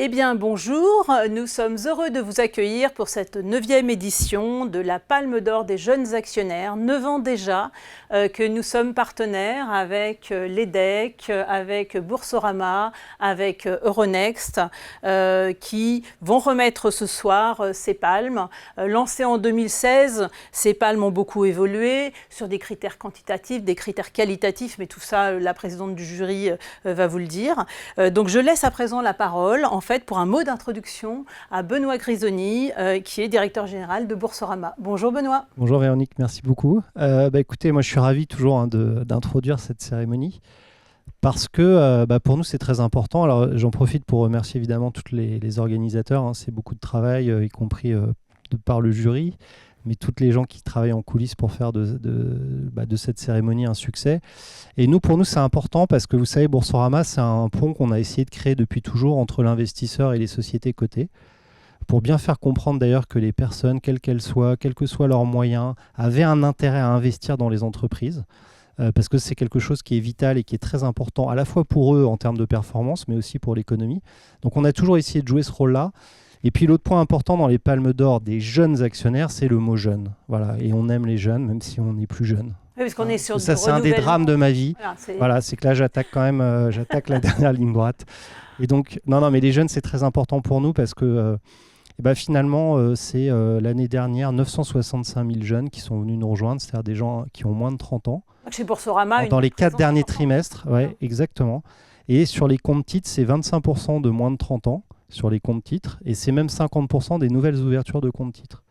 Eh bien bonjour, nous sommes heureux de vous accueillir pour cette 9e édition de la Palme d'Or des jeunes actionnaires. 9 ans déjà que nous sommes partenaires avec l'EDEC, avec Boursorama, avec Euronext, qui vont remettre ce soir ces palmes. Lancées en 2016, ces palmes ont beaucoup évolué sur des critères quantitatifs, des critères qualitatifs, mais tout ça, la présidente du jury va vous le dire. Donc je laisse à présent la parole, en fait, pour un mot d'introduction à Benoît Grisoni, qui est directeur général de Boursorama. Bonjour Benoît. Bonjour Véronique, merci beaucoup. Écoutez, moi je suis ravi toujours d'introduire cette cérémonie parce que pour nous c'est très important. Alors j'en profite pour remercier évidemment tous les organisateurs, hein. C'est beaucoup de travail, y compris par le jury, mais toutes les gens qui travaillent en coulisses pour faire de cette cérémonie un succès. Et pour nous, c'est important parce que vous savez, Boursorama, c'est un pont qu'on a essayé de créer depuis toujours entre l'investisseur et les sociétés cotées, pour bien faire comprendre d'ailleurs que les personnes, quelles qu'elles soient, quels que soient leurs moyens, avaient un intérêt à investir dans les entreprises, parce que c'est quelque chose qui est vital et qui est très important, à la fois pour eux en termes de performance, mais aussi pour l'économie. Donc on a toujours essayé de jouer ce rôle-là. Et puis l'autre point important dans les palmes d'or des jeunes actionnaires, c'est le mot jeune. Voilà. Et on aime les jeunes, même si on n'est plus jeune. Oui, parce qu'on est sur ça, c'est un des drames de ma vie. Voilà, c'est que là, j'attaque quand même, j'attaque la dernière ligne droite. Et donc, non, mais les jeunes, c'est très important pour nous parce que finalement, c'est l'année dernière 965 000 jeunes qui sont venus nous rejoindre, c'est-à-dire des gens qui ont moins de 30 ans. Chez Boursorama, dans les 4 derniers trimestres, ouais, exactement. Et sur les comptes titres, c'est 25% de moins de 30 ans sur les comptes titres, et c'est même 50% des nouvelles ouvertures de comptes titres.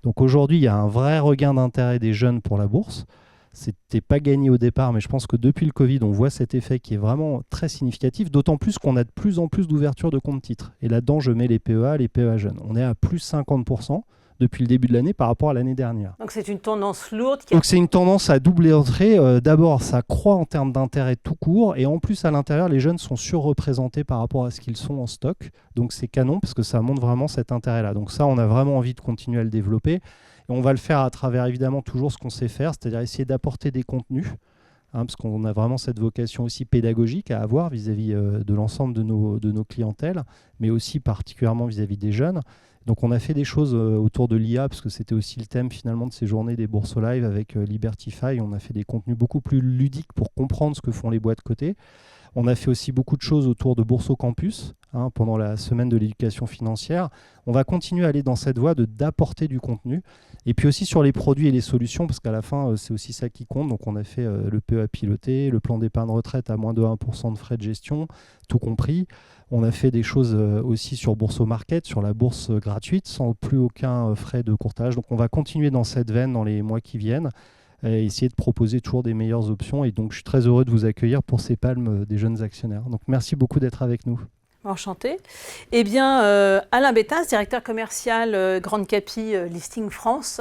Donc aujourd'hui, il y a un vrai regain d'intérêt des jeunes pour la bourse. C'était pas gagné au départ, mais je pense que depuis le Covid, on voit cet effet qui est vraiment très significatif, d'autant plus qu'on a de plus en plus d'ouvertures de comptes titres. Et là-dedans, je mets les PEA jeunes. On est à plus 50% depuis le début de l'année par rapport à l'année dernière. Donc c'est une tendance lourde. Donc c'est une tendance à doubler entrée. D'abord, ça croît en termes d'intérêt tout court. Et en plus, à l'intérieur, les jeunes sont surreprésentés par rapport à ce qu'ils sont en stock. Donc c'est canon parce que ça montre vraiment cet intérêt-là. Donc ça, on a vraiment envie de continuer à le développer. Et on va le faire à travers évidemment toujours ce qu'on sait faire, c'est-à-dire essayer d'apporter des contenus. Parce qu'on a vraiment cette vocation aussi pédagogique à avoir vis-à-vis de l'ensemble de nos clientèles, mais aussi particulièrement vis-à-vis des jeunes. Donc on a fait des choses autour de l'IA, parce que c'était aussi le thème finalement de ces journées des Bourses Live avec Libertify. On a fait des contenus beaucoup plus ludiques pour comprendre ce que font les boîtes cotées. On a fait aussi beaucoup de choses autour de Bourse au Campus, pendant la semaine de l'éducation financière. On va continuer à aller dans cette voie d'apporter du contenu. Et puis aussi sur les produits et les solutions, parce qu'à la fin, c'est aussi ça qui compte. Donc on a fait le PEA piloté, le plan d'épargne retraite à moins de 1% de frais de gestion, tout compris. On a fait des choses aussi sur Bourse au Market, sur la bourse gratuite, sans plus aucun frais de courtage. Donc on va continuer dans cette veine dans les mois qui viennent, et essayer de proposer toujours des meilleures options. Et donc je suis très heureux de vous accueillir pour ces palmes des jeunes actionnaires. Donc merci beaucoup d'être avec nous. Enchanté. Eh bien, Alain Bétas, directeur commercial Grande Capi Listing France,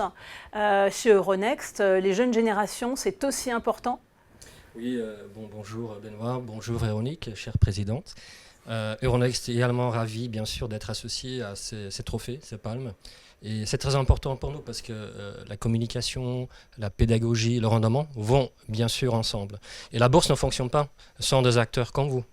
chez Euronext, les jeunes générations, c'est aussi important? Oui, bonjour Benoît, bonjour Véronique, chère présidente. Euronext est également ravi, bien sûr, d'être associé à ces trophées, ces palmes. Et c'est très important pour nous parce que la communication, la pédagogie, le rendement vont bien sûr ensemble. Et la bourse ne fonctionne pas sans des acteurs comme vous,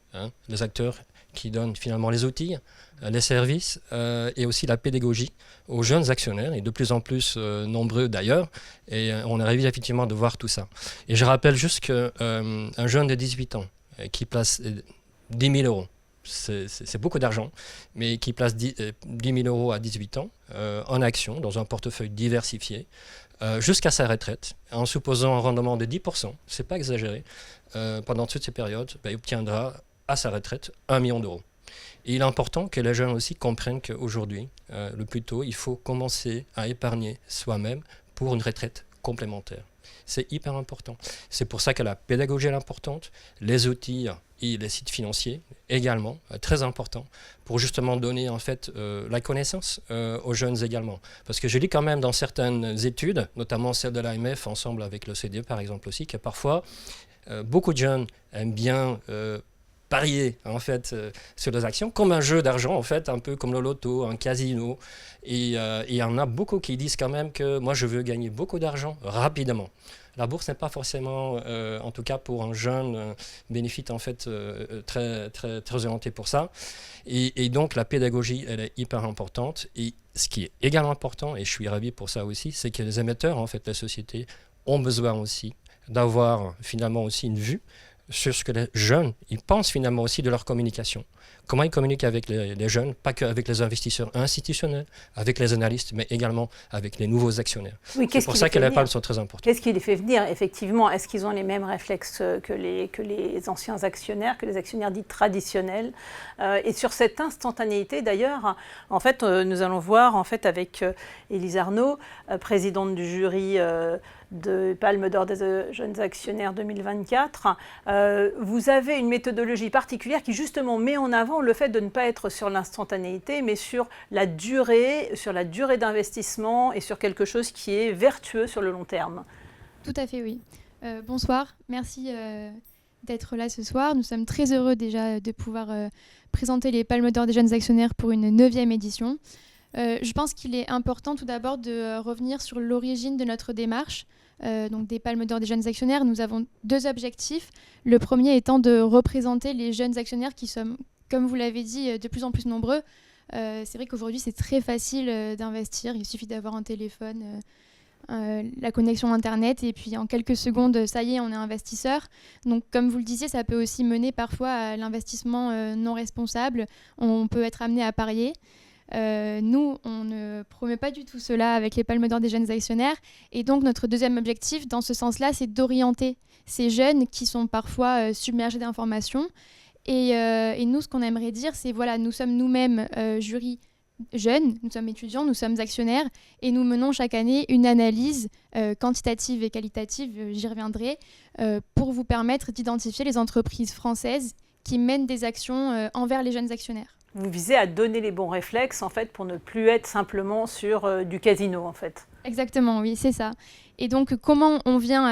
les acteurs qui donnent finalement les outils, les services et aussi la pédagogie aux jeunes actionnaires, et de plus en plus nombreux d'ailleurs. Et on est ravis effectivement de voir tout ça. Et je rappelle juste qu'un jeune de 18 ans qui place 10 000 euros, c'est beaucoup d'argent, mais qui place 10 000 euros à 18 ans en action dans un portefeuille diversifié jusqu'à sa retraite, en supposant un rendement de 10%, c'est pas exagéré, pendant toute ces périodes, il obtiendra à sa retraite 1 million d'euros. Et il est important que les jeunes aussi comprennent qu'aujourd'hui, le plus tôt, il faut commencer à épargner soi-même pour une retraite complémentaire. C'est hyper important. C'est pour ça que la pédagogie est importante, les outils et les sites financiers également, très important, pour justement donner en fait la connaissance aux jeunes également. Parce que je lis quand même dans certaines études, notamment celle de l'AMF, ensemble avec l'OCDE par exemple aussi, que parfois beaucoup de jeunes aiment bien parier en fait sur les actions comme un jeu d'argent en fait, un peu comme le loto, un casino, et il y en a beaucoup qui disent quand même que moi je veux gagner beaucoup d'argent rapidement. La bourse n'est pas forcément, en tout cas pour un jeune bénéfice en fait très, très, très orienté pour ça. Et donc la pédagogie, elle est hyper importante. Et ce qui est également important, et je suis ravi pour ça aussi, c'est que les émetteurs, en fait, la société, ont besoin aussi d'avoir finalement aussi une vue sur ce que les jeunes, ils pensent finalement aussi de leur communication. Comment ils communiquent avec les jeunes, pas qu'avec les investisseurs institutionnels, avec les analystes, mais également avec les nouveaux actionnaires. Oui, c'est pour ça que les palmes sont très importantes. Qu'est-ce qui les fait venir, effectivement? Est-ce qu'ils ont les mêmes réflexes que les anciens actionnaires, que les actionnaires dits traditionnels? Et sur cette instantanéité, d'ailleurs, en fait, nous allons voir en fait, avec Élise Arnaud, présidente du jury de Palme d'Or des jeunes actionnaires 2024, vous avez une méthodologie particulière qui justement met en avant le fait de ne pas être sur l'instantanéité, mais sur la durée d'investissement et sur quelque chose qui est vertueux sur le long terme. Tout à fait, oui. Bonsoir, merci d'être là ce soir. Nous sommes très heureux déjà de pouvoir présenter les Palmes d'Or des jeunes actionnaires pour une 9e édition. Je pense qu'il est important tout d'abord de revenir sur l'origine de notre démarche. Donc des Palmes d'Or des jeunes actionnaires, nous avons 2 objectifs. Le premier étant de représenter les jeunes actionnaires qui sont, comme vous l'avez dit, de plus en plus nombreux. C'est vrai qu'aujourd'hui, c'est très facile d'investir. Il suffit d'avoir un téléphone, la connexion Internet, et puis en quelques secondes, ça y est, on est investisseur. Donc, comme vous le disiez, ça peut aussi mener parfois à l'investissement non responsable. On peut être amené à parier. Nous, on ne promet pas du tout cela avec les Palmes d'Or des jeunes actionnaires. Et donc, notre deuxième objectif, dans ce sens-là, c'est d'orienter ces jeunes qui sont parfois submergés d'informations. Et nous, ce qu'on aimerait dire, c'est voilà, nous sommes nous-mêmes jury jeunes, nous sommes étudiants, nous sommes actionnaires, et nous menons chaque année une analyse quantitative et qualitative, j'y reviendrai, pour vous permettre d'identifier les entreprises françaises qui mènent des actions envers les jeunes actionnaires. Vous visez à donner les bons réflexes, en fait, pour ne plus être simplement sur du casino, en fait. Exactement, oui, c'est ça. Et donc, comment on vient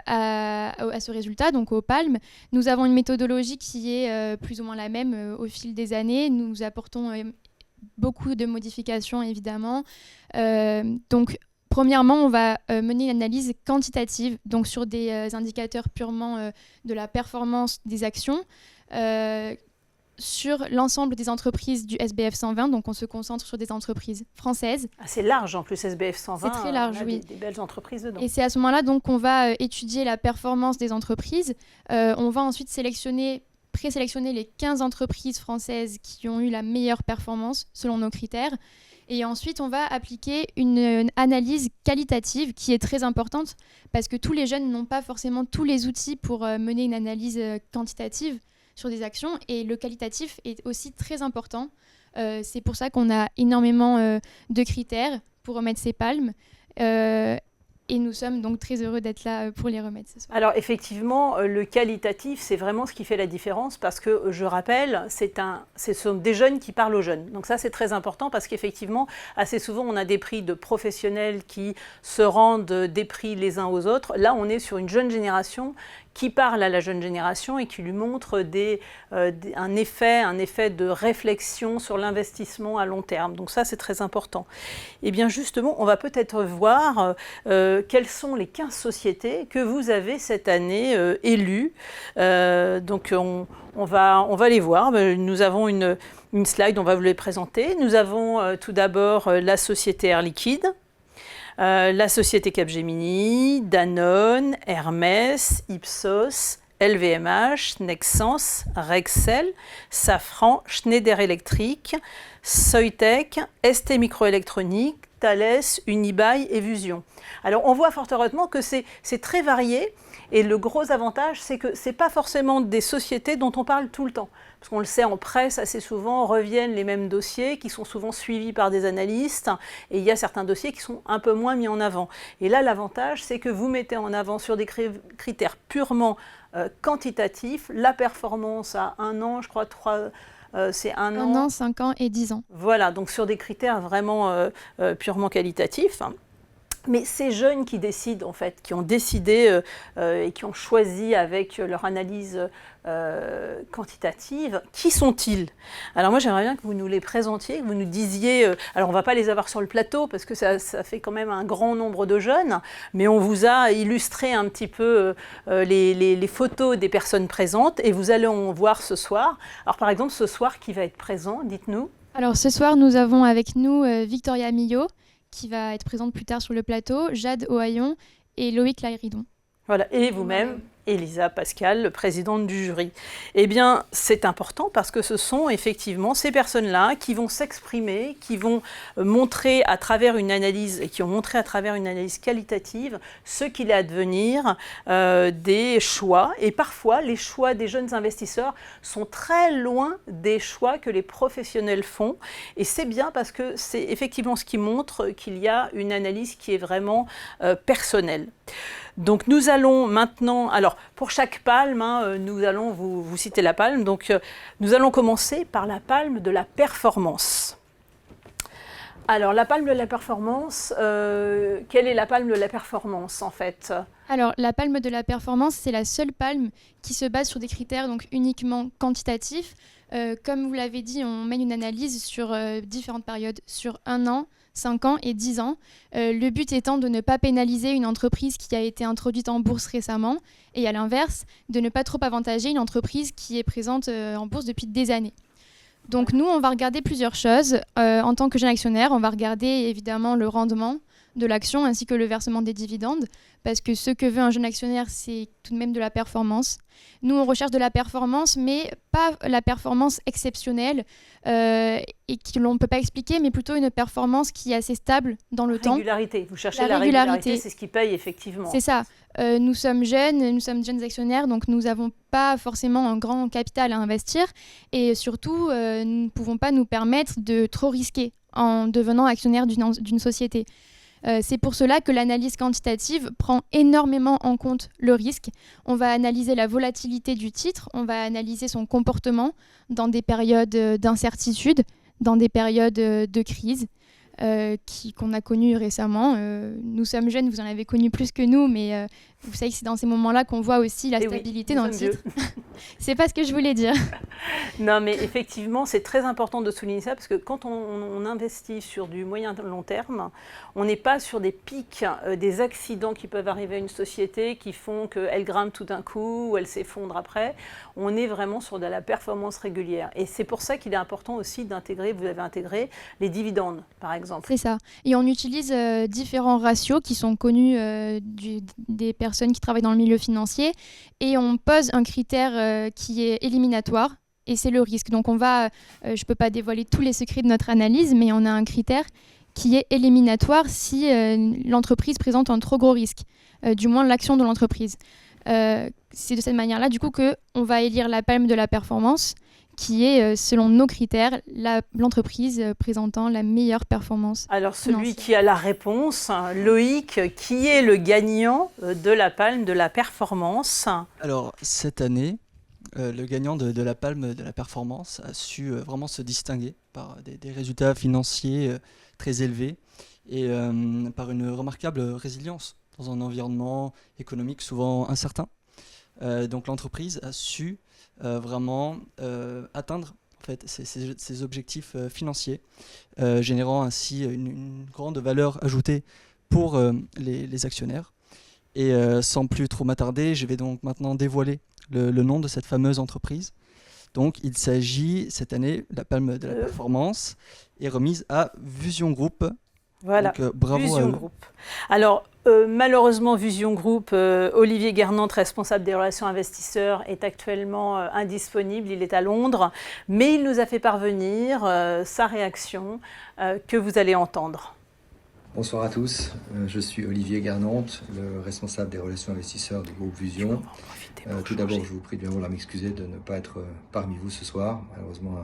à ce résultat, donc aux palmes? Nous avons une méthodologie qui est plus ou moins la même au fil des années. Nous apportons beaucoup de modifications, évidemment. Donc, premièrement, on va mener une analyse quantitative, donc sur des indicateurs purement de la performance des actions, sur l'ensemble des entreprises du SBF 120, donc on se concentre sur des entreprises françaises. C'est large en plus, SBF 120. C'est très large, oui. Des belles entreprises dedans. Et c'est à ce moment-là donc qu'on va étudier la performance des entreprises. On va ensuite présélectionner les 15 entreprises françaises qui ont eu la meilleure performance selon nos critères. Et ensuite, on va appliquer une analyse qualitative qui est très importante parce que tous les jeunes n'ont pas forcément tous les outils pour mener une analyse quantitative sur des actions, et le qualitatif est aussi très important. C'est pour ça qu'on a énormément de critères pour remettre ces palmes. Et nous sommes donc très heureux d'être là pour les remettre ce soir. Alors effectivement, le qualitatif, c'est vraiment ce qui fait la différence parce que, je rappelle, ce sont des jeunes qui parlent aux jeunes. Donc ça, c'est très important parce qu'effectivement, assez souvent, on a des prix de professionnels qui se rendent des prix les uns aux autres. Là, on est sur une jeune génération qui parle à la jeune génération et qui lui montre un effet de réflexion sur l'investissement à long terme. Donc ça, c'est très important. Et bien justement, on va peut-être voir quelles sont les 15 sociétés que vous avez cette année élues. Donc on va les voir. Nous avons une slide, on va vous les présenter. Nous avons tout d'abord la société Air Liquide. La société Capgemini, Danone, Hermès, Ipsos, LVMH, Nexans, Rexel, Safran, Schneider Electric, Soitec, ST Microélectronique, Thales, Unibail et Vusion. Alors on voit fort heureusement que c'est très varié, et le gros avantage, c'est que ce n'est pas forcément des sociétés dont on parle tout le temps. Parce qu'on le sait, en presse, assez souvent, reviennent les mêmes dossiers qui sont souvent suivis par des analystes, et il y a certains dossiers qui sont un peu moins mis en avant. Et là, l'avantage, c'est que vous mettez en avant sur des critères purement quantitatifs, la performance à 1 an, je crois, c'est 1 an. 1 an, 5 ans et 10 ans. Voilà, donc sur des critères vraiment purement qualitatifs. Mais ces jeunes qui décident, en fait, qui ont décidé et qui ont choisi avec leur analyse quantitative, qui sont-ils? Alors moi, j'aimerais bien que vous nous les présentiez, que vous nous disiez... alors on ne va pas les avoir sur le plateau, parce que ça fait quand même un grand nombre de jeunes, mais on vous a illustré un petit peu les photos des personnes présentes, et vous allez en voir ce soir. Alors par exemple, ce soir, qui va être présent? Dites-nous. Alors ce soir, nous avons avec nous Victoria Millot, qui va être présente plus tard sur le plateau, Jade Ohaillon et Loïc Lairidon. Voilà, et vous-même, Elisa Pascal, présidente du jury. Eh bien, c'est important parce que ce sont effectivement ces personnes-là qui vont s'exprimer, qui vont montrer à travers une analyse, et qui ont montré à travers une analyse qualitative ce qu'il est à devenir des choix. Et parfois, les choix des jeunes investisseurs sont très loin des choix que les professionnels font. Et c'est bien parce que c'est effectivement ce qui montre qu'il y a une analyse qui est vraiment personnelle. Donc nous allons maintenant, alors pour chaque palme, nous allons vous citer la palme, donc nous allons commencer par la palme de la performance. Alors la palme de la performance, quelle est la palme de la performance en fait? Alors la palme de la performance, c'est la seule palme qui se base sur des critères donc uniquement quantitatifs. Comme vous l'avez dit, on mène une analyse sur différentes périodes, sur 1 an, 5 ans et 10 ans. Le but étant de ne pas pénaliser une entreprise qui a été introduite en bourse récemment et à l'inverse, de ne pas trop avantager une entreprise qui est présente en bourse depuis des années. Donc nous, on va regarder plusieurs choses. En tant que jeune actionnaire, on va regarder évidemment le rendement de l'action ainsi que le versement des dividendes, parce que ce que veut un jeune actionnaire, c'est tout de même de la performance. Nous, on recherche de la performance, mais pas la performance exceptionnelle et que l'on ne peut pas expliquer, mais plutôt une performance qui est assez stable dans le temps. Régularité, vous cherchez la régularité, c'est ce qui paye effectivement. C'est ça. Nous sommes jeunes actionnaires, donc nous n'avons pas forcément un grand capital à investir et surtout, nous ne pouvons pas nous permettre de trop risquer en devenant actionnaire d'une société. C'est pour cela que l'analyse quantitative prend énormément en compte le risque. On va analyser la volatilité du titre, on va analyser son comportement dans des périodes d'incertitude, dans des périodes de crise qu'on a connues récemment. Nous sommes jeunes, vous en avez connu plus que nous, mais vous savez que c'est dans ces moments-là qu'on voit aussi la stabilité dans le titre. C'est pas ce que je voulais dire. Non, mais effectivement, c'est très important de souligner ça parce que quand on investit sur du moyen long terme, on n'est pas sur des pics, des accidents qui peuvent arriver à une société qui font qu'elle grimpe tout d'un coup ou elle s'effondre après. On est vraiment sur de la performance régulière. Et c'est pour ça qu'il est important aussi d'intégrer, vous avez intégré, les dividendes, par exemple. C'est ça. Et on utilise différents ratios qui sont connus des personnes qui travaillent dans le milieu financier et on pose un critère qui est éliminatoire et c'est le risque. Donc on va, je ne peux pas dévoiler tous les secrets de notre analyse, mais on a un critère qui est éliminatoire si l'entreprise présente un trop gros risque, du moins l'action de l'entreprise. C'est de cette manière-là du coup qu'on va élire la palme de la performance qui est, selon nos critères, l'entreprise présentant la meilleure performance. Alors celui qui a la réponse, Loïc, qui est le gagnant de la palme de la performance? Alors cette année, le gagnant de la palme de la performance a su vraiment se distinguer par des résultats financiers très élevés et par une remarquable résilience dans un environnement économique souvent incertain. Donc l'entreprise a su vraiment atteindre en fait, ses objectifs financiers, générant ainsi une grande valeur ajoutée pour les actionnaires. Et sans plus trop m'attarder, je vais donc maintenant dévoiler le nom de cette fameuse entreprise. Donc il s'agit cette année, la palme de la performance est remise à Vusion Group. Voilà, donc, bravo Vusion Group. Alors, malheureusement, Vusion Group, Olivier Gernandt, responsable des relations investisseurs, est actuellement indisponible. Il est à Londres, mais il nous a fait parvenir sa réaction que vous allez entendre. Bonsoir à tous, je suis Olivier Gernandt, le responsable des relations investisseurs du groupe Vusion. Tout d'abord, je vous prie de bien vouloir m'excuser de ne pas être parmi vous ce soir. Malheureusement,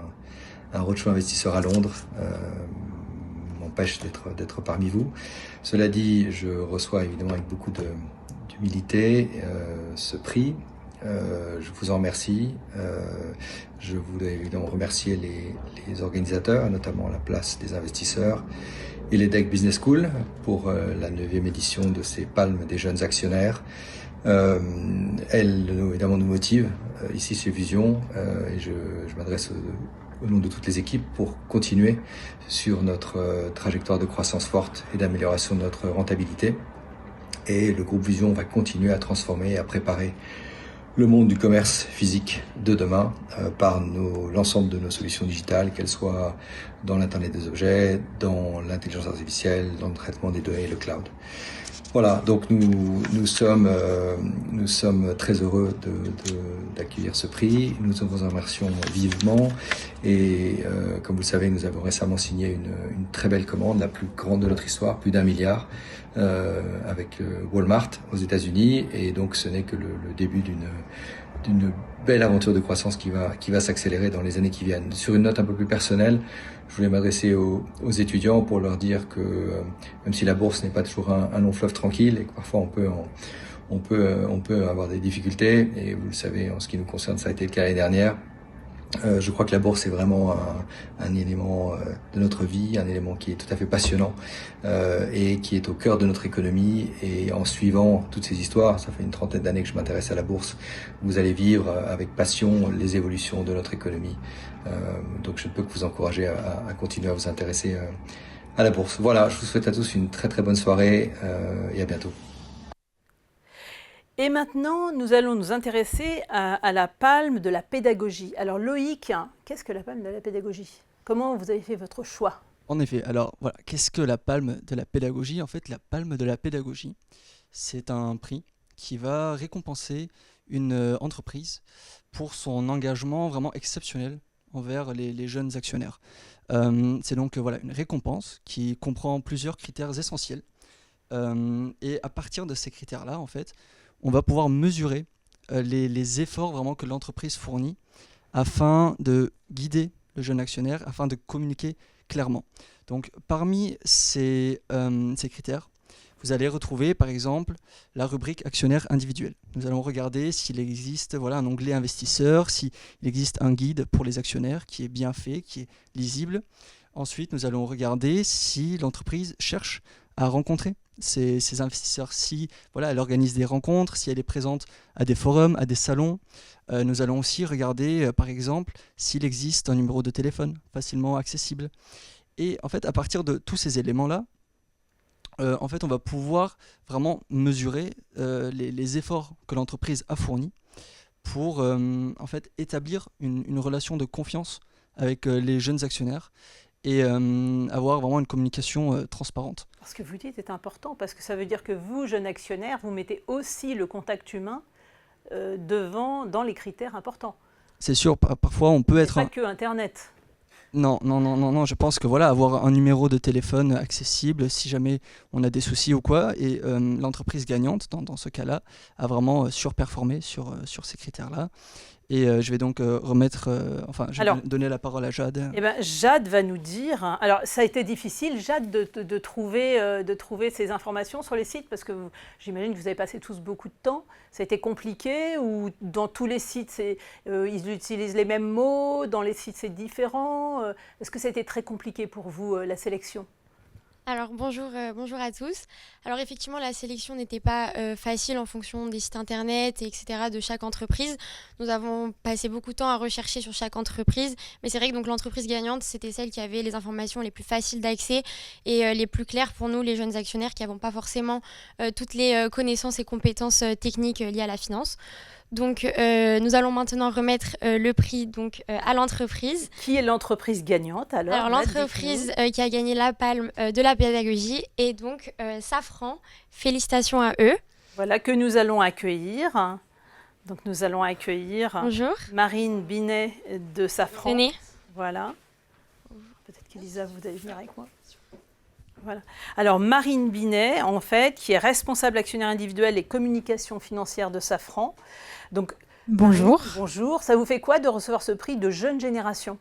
un roadshow investisseur à Londres m'empêche d'être parmi vous. Cela dit, je reçois évidemment avec beaucoup d'humilité ce prix. Je vous en remercie. Je voudrais évidemment remercier les organisateurs, notamment la Place des investisseurs, et l'EDEC Business School pour la 9e édition de ces palmes des jeunes actionnaires. Elle, évidemment, nous motive ici chez Vusion et je m'adresse au nom de toutes les équipes pour continuer sur notre trajectoire de croissance forte et d'amélioration de notre rentabilité. Et le groupe Vusion va continuer à transformer et à préparer le monde du commerce physique de demain par l'ensemble de nos solutions digitales, qu'elles soient dans l'Internet des objets, dans l'intelligence artificielle, dans le traitement des données et le cloud. Voilà, donc nous sommes très heureux d'accueillir ce prix. Nous vous en remercions vivement. Et comme vous le savez, nous avons récemment signé une très belle commande, la plus grande de notre histoire, plus d'1 milliard, avec Walmart aux États-Unis. Et donc ce n'est que le début d'une belle aventure de croissance qui va s'accélérer dans les années qui viennent. Sur une note un peu plus personnelle, je voulais m'adresser aux étudiants pour leur dire que même si la bourse n'est pas toujours un long fleuve tranquille et que parfois on peut avoir des difficultés, et vous le savez, en ce qui nous concerne, ça a été le cas l'année dernière. Je crois que la bourse est vraiment un élément de notre vie, un élément qui est tout à fait passionnant et qui est au cœur de notre économie. Et en suivant toutes ces histoires, ça fait une 30aine d'années que je m'intéresse à la bourse, vous allez vivre avec passion les évolutions de notre économie. Donc je ne peux que vous encourager à continuer à vous intéresser à la bourse. Voilà, je vous souhaite à tous une très très bonne soirée et à bientôt. Et maintenant, nous allons nous intéresser à la palme de la pédagogie. Alors Loïc, qu'est-ce que la palme de la pédagogie? Comment vous avez fait votre choix? En effet, alors voilà, qu'est-ce que la palme de la pédagogie? En fait, la palme de la pédagogie, c'est un prix qui va récompenser une entreprise pour son engagement vraiment exceptionnel envers les jeunes actionnaires. C'est donc voilà, une récompense qui comprend plusieurs critères essentiels. Et à partir de ces critères-là, en fait, on va pouvoir mesurer les efforts vraiment que l'entreprise fournit afin de guider le jeune actionnaire, afin de communiquer clairement. Donc parmi ces critères, vous allez retrouver par exemple la rubrique actionnaire individuel. Nous allons regarder s'il existe un onglet investisseur, s'il existe un guide pour les actionnaires qui est bien fait, qui est lisible. Ensuite, nous allons regarder si l'entreprise cherche à rencontrer ces investisseurs, si elle organise des rencontres, si elle est présente à des forums, à des salons. Nous allons aussi regarder, par exemple, s'il existe un numéro de téléphone facilement accessible. Et en fait, à partir de tous ces éléments-là, on va pouvoir vraiment mesurer les efforts que l'entreprise a fournis pour établir une relation de confiance avec les jeunes actionnaires et avoir vraiment une communication transparente. Ce que vous dites est important parce que ça veut dire que vous, jeunes actionnaires, vous mettez aussi le contact humain dans les critères importants. C'est sûr, parfois on peut être... Pas que Internet. Non, je pense que avoir un numéro de téléphone accessible si jamais on a des soucis ou quoi, et l'entreprise gagnante, dans ce cas-là, a vraiment surperformé sur ces critères-là. Et je vais donc vais donner la parole à Jade. Jade va nous dire... Alors, ça a été difficile, Jade, de trouver ces informations sur les sites, parce que j'imagine que vous avez passé tous beaucoup de temps. Ça a été compliqué, ou dans tous les sites, ils utilisent les mêmes mots, dans les sites, c'est différent. Est-ce que ça a été très compliqué pour vous, la sélection ? Alors bonjour à tous. Alors effectivement la sélection n'était pas facile en fonction des sites internet etc. de chaque entreprise. Nous avons passé beaucoup de temps à rechercher sur chaque entreprise, mais c'est vrai que donc l'entreprise gagnante c'était celle qui avait les informations les plus faciles d'accès et les plus claires pour nous les jeunes actionnaires qui n'avons pas forcément toutes les connaissances et compétences techniques liées à la finance. Donc, nous allons maintenant remettre le prix donc, à l'entreprise. Qui est l'entreprise gagnante alors? Alors, l'entreprise qui a gagné la palme de la pédagogie est donc Safran. Félicitations à eux. Voilà, que nous allons accueillir. Donc, nous allons accueillir Bonjour. Marine Binet de Safran. Venez. Voilà. Peut-être qu'Elisa, vous allez venir avec moi. Voilà. Alors, Marine Binet, en fait, qui est responsable actionnaire individuel et communication financière de Safran. Donc, bonjour. Marine, bonjour. Ça vous fait quoi de recevoir ce prix de jeune génération ?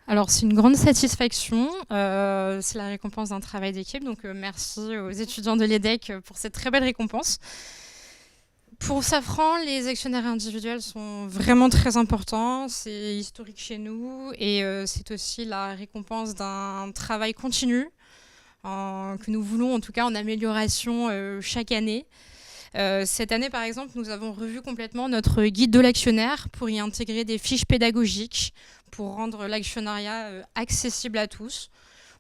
Alors, c'est une grande satisfaction. C'est la récompense d'un travail d'équipe. Donc, merci aux étudiants de l'EDEC pour cette très belle récompense. Pour Safran, les actionnaires individuels sont vraiment très importants. C'est historique chez nous et c'est aussi la récompense d'un travail continu. que nous voulons en tout cas en amélioration chaque année. Cette année, par exemple, nous avons revu complètement notre guide de l'actionnaire pour y intégrer des fiches pédagogiques pour rendre l'actionnariat accessible à tous.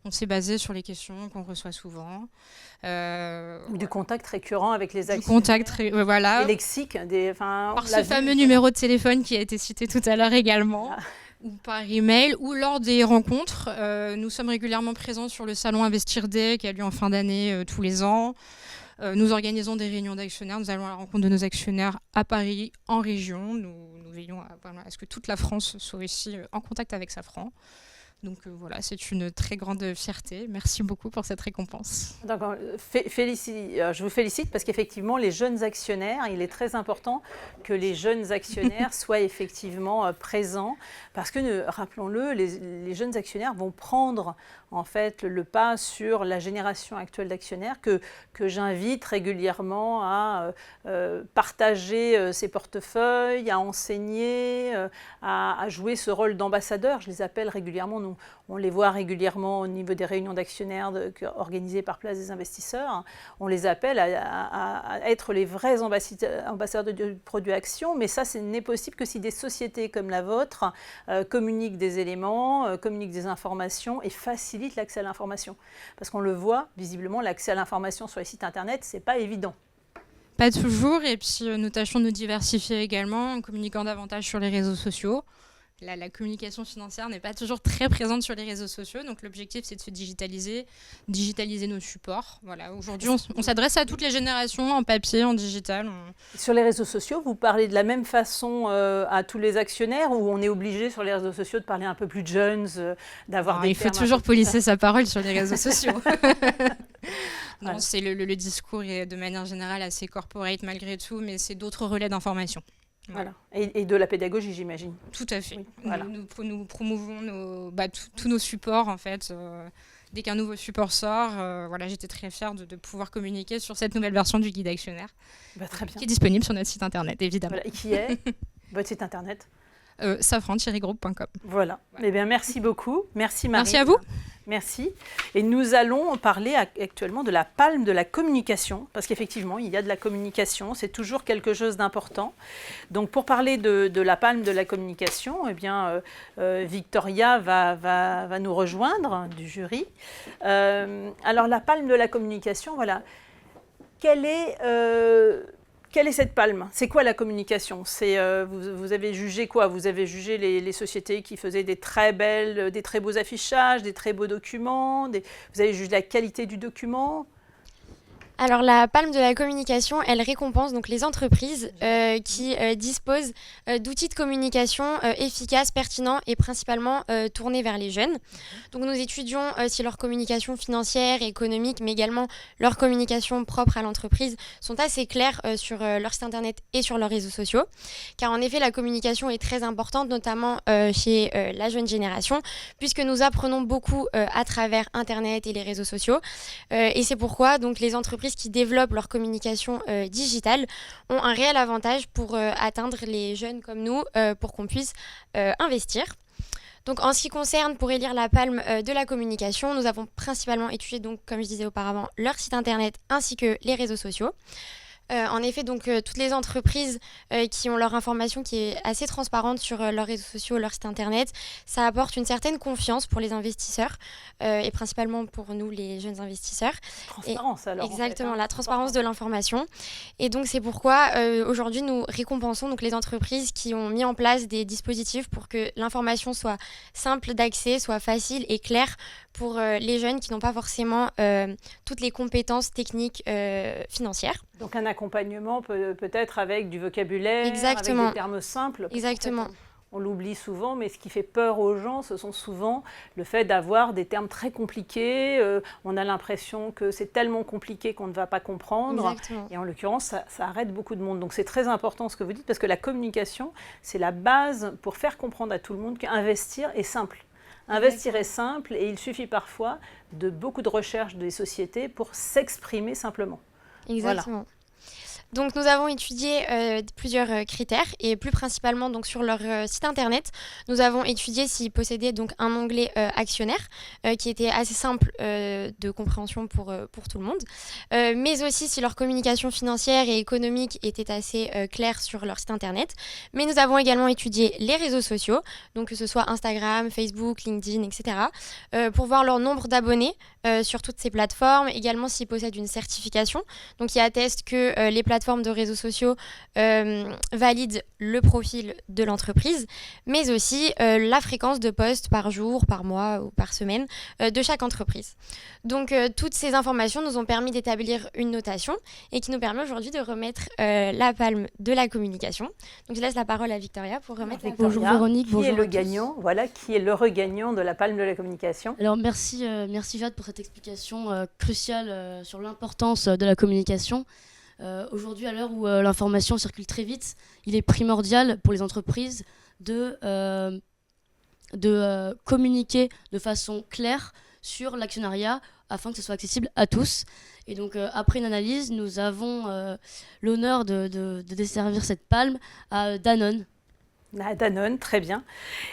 On s'est basé sur les questions qu'on reçoit souvent. Du contact récurrent avec les actionnaires. Du contact, voilà. Des lexiques. Par ce fameux numéro de téléphone qui a été cité tout à l'heure également. Ou par email, ou lors des rencontres. Nous sommes régulièrement présents sur le salon Investir Day qui a lieu en fin d'année tous les ans. Nous organisons des réunions d'actionnaires. Nous allons à la rencontre de nos actionnaires à Paris, en région. Nous veillons à ce que toute la France soit aussi en contact avec Safran. Donc voilà, c'est une très grande fierté. Merci beaucoup pour cette récompense. Je vous félicite parce qu'effectivement, les jeunes actionnaires, il est très important que les jeunes actionnaires soient effectivement présents parce que, rappelons-le, les jeunes actionnaires vont prendre en fait le pas sur la génération actuelle d'actionnaires que j'invite régulièrement à partager ses portefeuilles, à enseigner, à jouer ce rôle d'ambassadeur. Je les appelle régulièrement. On les voit régulièrement au niveau des réunions d'actionnaires organisées par Place des Investisseurs. On les appelle à être les vrais ambassadeurs du produit action, mais ça, ce n'est possible que si des sociétés comme la vôtre communiquent des éléments, communiquent des informations et facilitent l'accès à l'information. Parce qu'on le voit, visiblement, l'accès à l'information sur les sites internet, ce n'est pas évident. Pas toujours, et puis nous tâchons de nous diversifier également en communiquant davantage sur les réseaux sociaux. La communication financière n'est pas toujours très présente sur les réseaux sociaux, donc l'objectif c'est de se digitaliser nos supports. Voilà, aujourd'hui on s'adresse à toutes les générations, en papier, en digital. Sur les réseaux sociaux, vous parlez de la même façon à tous les actionnaires ou on est obligé sur les réseaux sociaux de parler un peu plus de jeunes, d'avoir des il faut toujours polisser sa parole sur les réseaux sociaux. Non, c'est le discours est de manière générale assez corporate malgré tout, mais c'est d'autres relais d'information. Voilà. Et de la pédagogie, j'imagine. Tout à fait. Oui, voilà. Nous promouvons tous nos supports, en fait. Dès qu'un nouveau support sort, j'étais très fière de pouvoir communiquer sur cette nouvelle version du guide actionnaire. Très bien. Qui est disponible sur notre site internet, évidemment. Voilà. Et qui est votre site internet safran-groupe.com. Voilà. Eh bien, merci beaucoup. Merci Marie. Merci à vous. Merci. Et nous allons parler actuellement de la palme de la communication, parce qu'effectivement, il y a de la communication, c'est toujours quelque chose d'important. Donc, pour parler de la palme de la communication, eh bien, Victoria va nous rejoindre du jury. Alors, la palme de la communication, voilà. Quelle est cette palme? C'est quoi la communication? Vous avez jugé quoi? Vous avez jugé les sociétés qui faisaient des très beaux affichages, des très beaux documents, vous avez jugé la qualité du document? Alors la palme de la communication, elle récompense donc les entreprises qui disposent d'outils de communication efficaces, pertinents et principalement tournés vers les jeunes. Donc nous étudions si leur communication financière et économique, mais également leur communication propre à l'entreprise sont assez claires sur leur site internet et sur leurs réseaux sociaux. Car en effet, la communication est très importante, notamment chez la jeune génération, puisque nous apprenons beaucoup à travers internet et les réseaux sociaux. Et c'est pourquoi donc les entreprises qui développent leur communication digitale ont un réel avantage pour atteindre les jeunes comme nous, pour qu'on puisse investir. Donc en ce qui concerne, pour élire la palme de la communication, nous avons principalement étudié, donc, comme je disais auparavant, leur site internet ainsi que les réseaux sociaux. En effet, donc toutes les entreprises qui ont leur information qui est assez transparente sur leurs réseaux sociaux, leur site internet, ça apporte une certaine confiance pour les investisseurs et principalement pour nous, les jeunes investisseurs. Transparence alors. Exactement, en fait, la transparence de l'information. Et donc c'est pourquoi aujourd'hui nous récompensons donc les entreprises qui ont mis en place des dispositifs pour que l'information soit simple d'accès, soit facile et claire pour les jeunes qui n'ont pas forcément toutes les compétences techniques financières. Donc un accompagnement peut-être avec du vocabulaire, exactement, avec des termes simples. Exactement. On l'oublie souvent, mais ce qui fait peur aux gens, ce sont souvent le fait d'avoir des termes très compliqués. On a l'impression que c'est tellement compliqué qu'on ne va pas comprendre. Exactement. Et en l'occurrence, ça arrête beaucoup de monde. Donc c'est très important ce que vous dites, parce que la communication, c'est la base pour faire comprendre à tout le monde qu'investir est simple. Investir est simple et il suffit parfois de beaucoup de recherches des sociétés pour s'exprimer simplement. Exactement. Donc nous avons étudié plusieurs critères et plus principalement donc sur leur site internet, nous avons étudié s'ils possédaient donc un onglet actionnaire qui était assez simple de compréhension pour tout le monde, mais aussi si leur communication financière et économique était assez claire sur leur site internet. Mais nous avons également étudié les réseaux sociaux, donc que ce soit Instagram, Facebook, LinkedIn, etc. Pour voir leur nombre d'abonnés sur toutes ces plateformes, également s'ils possèdent une certification, donc qui atteste que les plateformes de réseaux sociaux valident le profil de l'entreprise, mais aussi la fréquence de posts par jour, par mois ou par semaine de chaque entreprise. Donc toutes ces informations nous ont permis d'établir une notation et qui nous permet aujourd'hui de remettre la palme de la communication. Donc je laisse la parole à Victoria pour remettre la palme. Bonjour Véronique, bonjour. Qui est le gagnant ? Voilà, qui est le regagnant de la palme de la communication ? Alors merci Jade pour cette explication cruciale sur l'importance de la communication. Aujourd'hui, à l'heure où l'information circule très vite, il est primordial pour les entreprises de communiquer de façon claire sur l'actionnariat afin que ce soit accessible à tous. Et donc, après une analyse, nous avons l'honneur de desservir cette palme à Danone. Danone, très bien.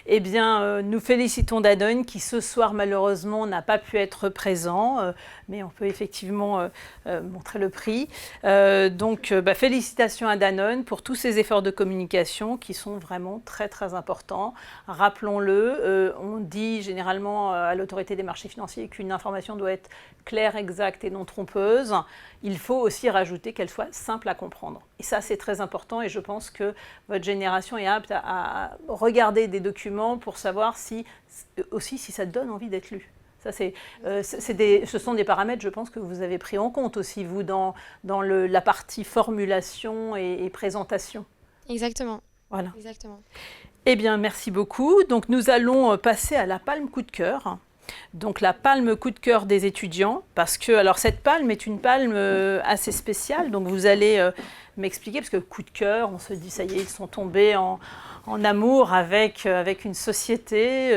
Eh bien, nous félicitons Danone qui ce soir malheureusement n'a pas pu être présent, mais on peut effectivement montrer le prix. Donc, félicitations à Danone pour tous ces efforts de communication qui sont vraiment très très importants. Rappelons-le, on dit généralement à l'autorité des marchés financiers qu'une information doit être claire, exacte et non trompeuse. Il faut aussi rajouter qu'elle soit simple à comprendre. Et ça, c'est très important et je pense que votre génération est apte à regarder des documents pour savoir si ça donne envie d'être lu. Ça, ce sont des paramètres, je pense, que vous avez pris en compte aussi, vous, dans la partie formulation et présentation. Exactement. Voilà. Exactement. Eh bien, merci beaucoup. Donc, nous allons passer à la palme coup de cœur. Donc la palme coup de cœur des étudiants, parce que alors cette palme est une palme assez spéciale, donc vous allez m'expliquer, parce que coup de cœur, on se dit ça y est, ils sont tombés en amour avec une société,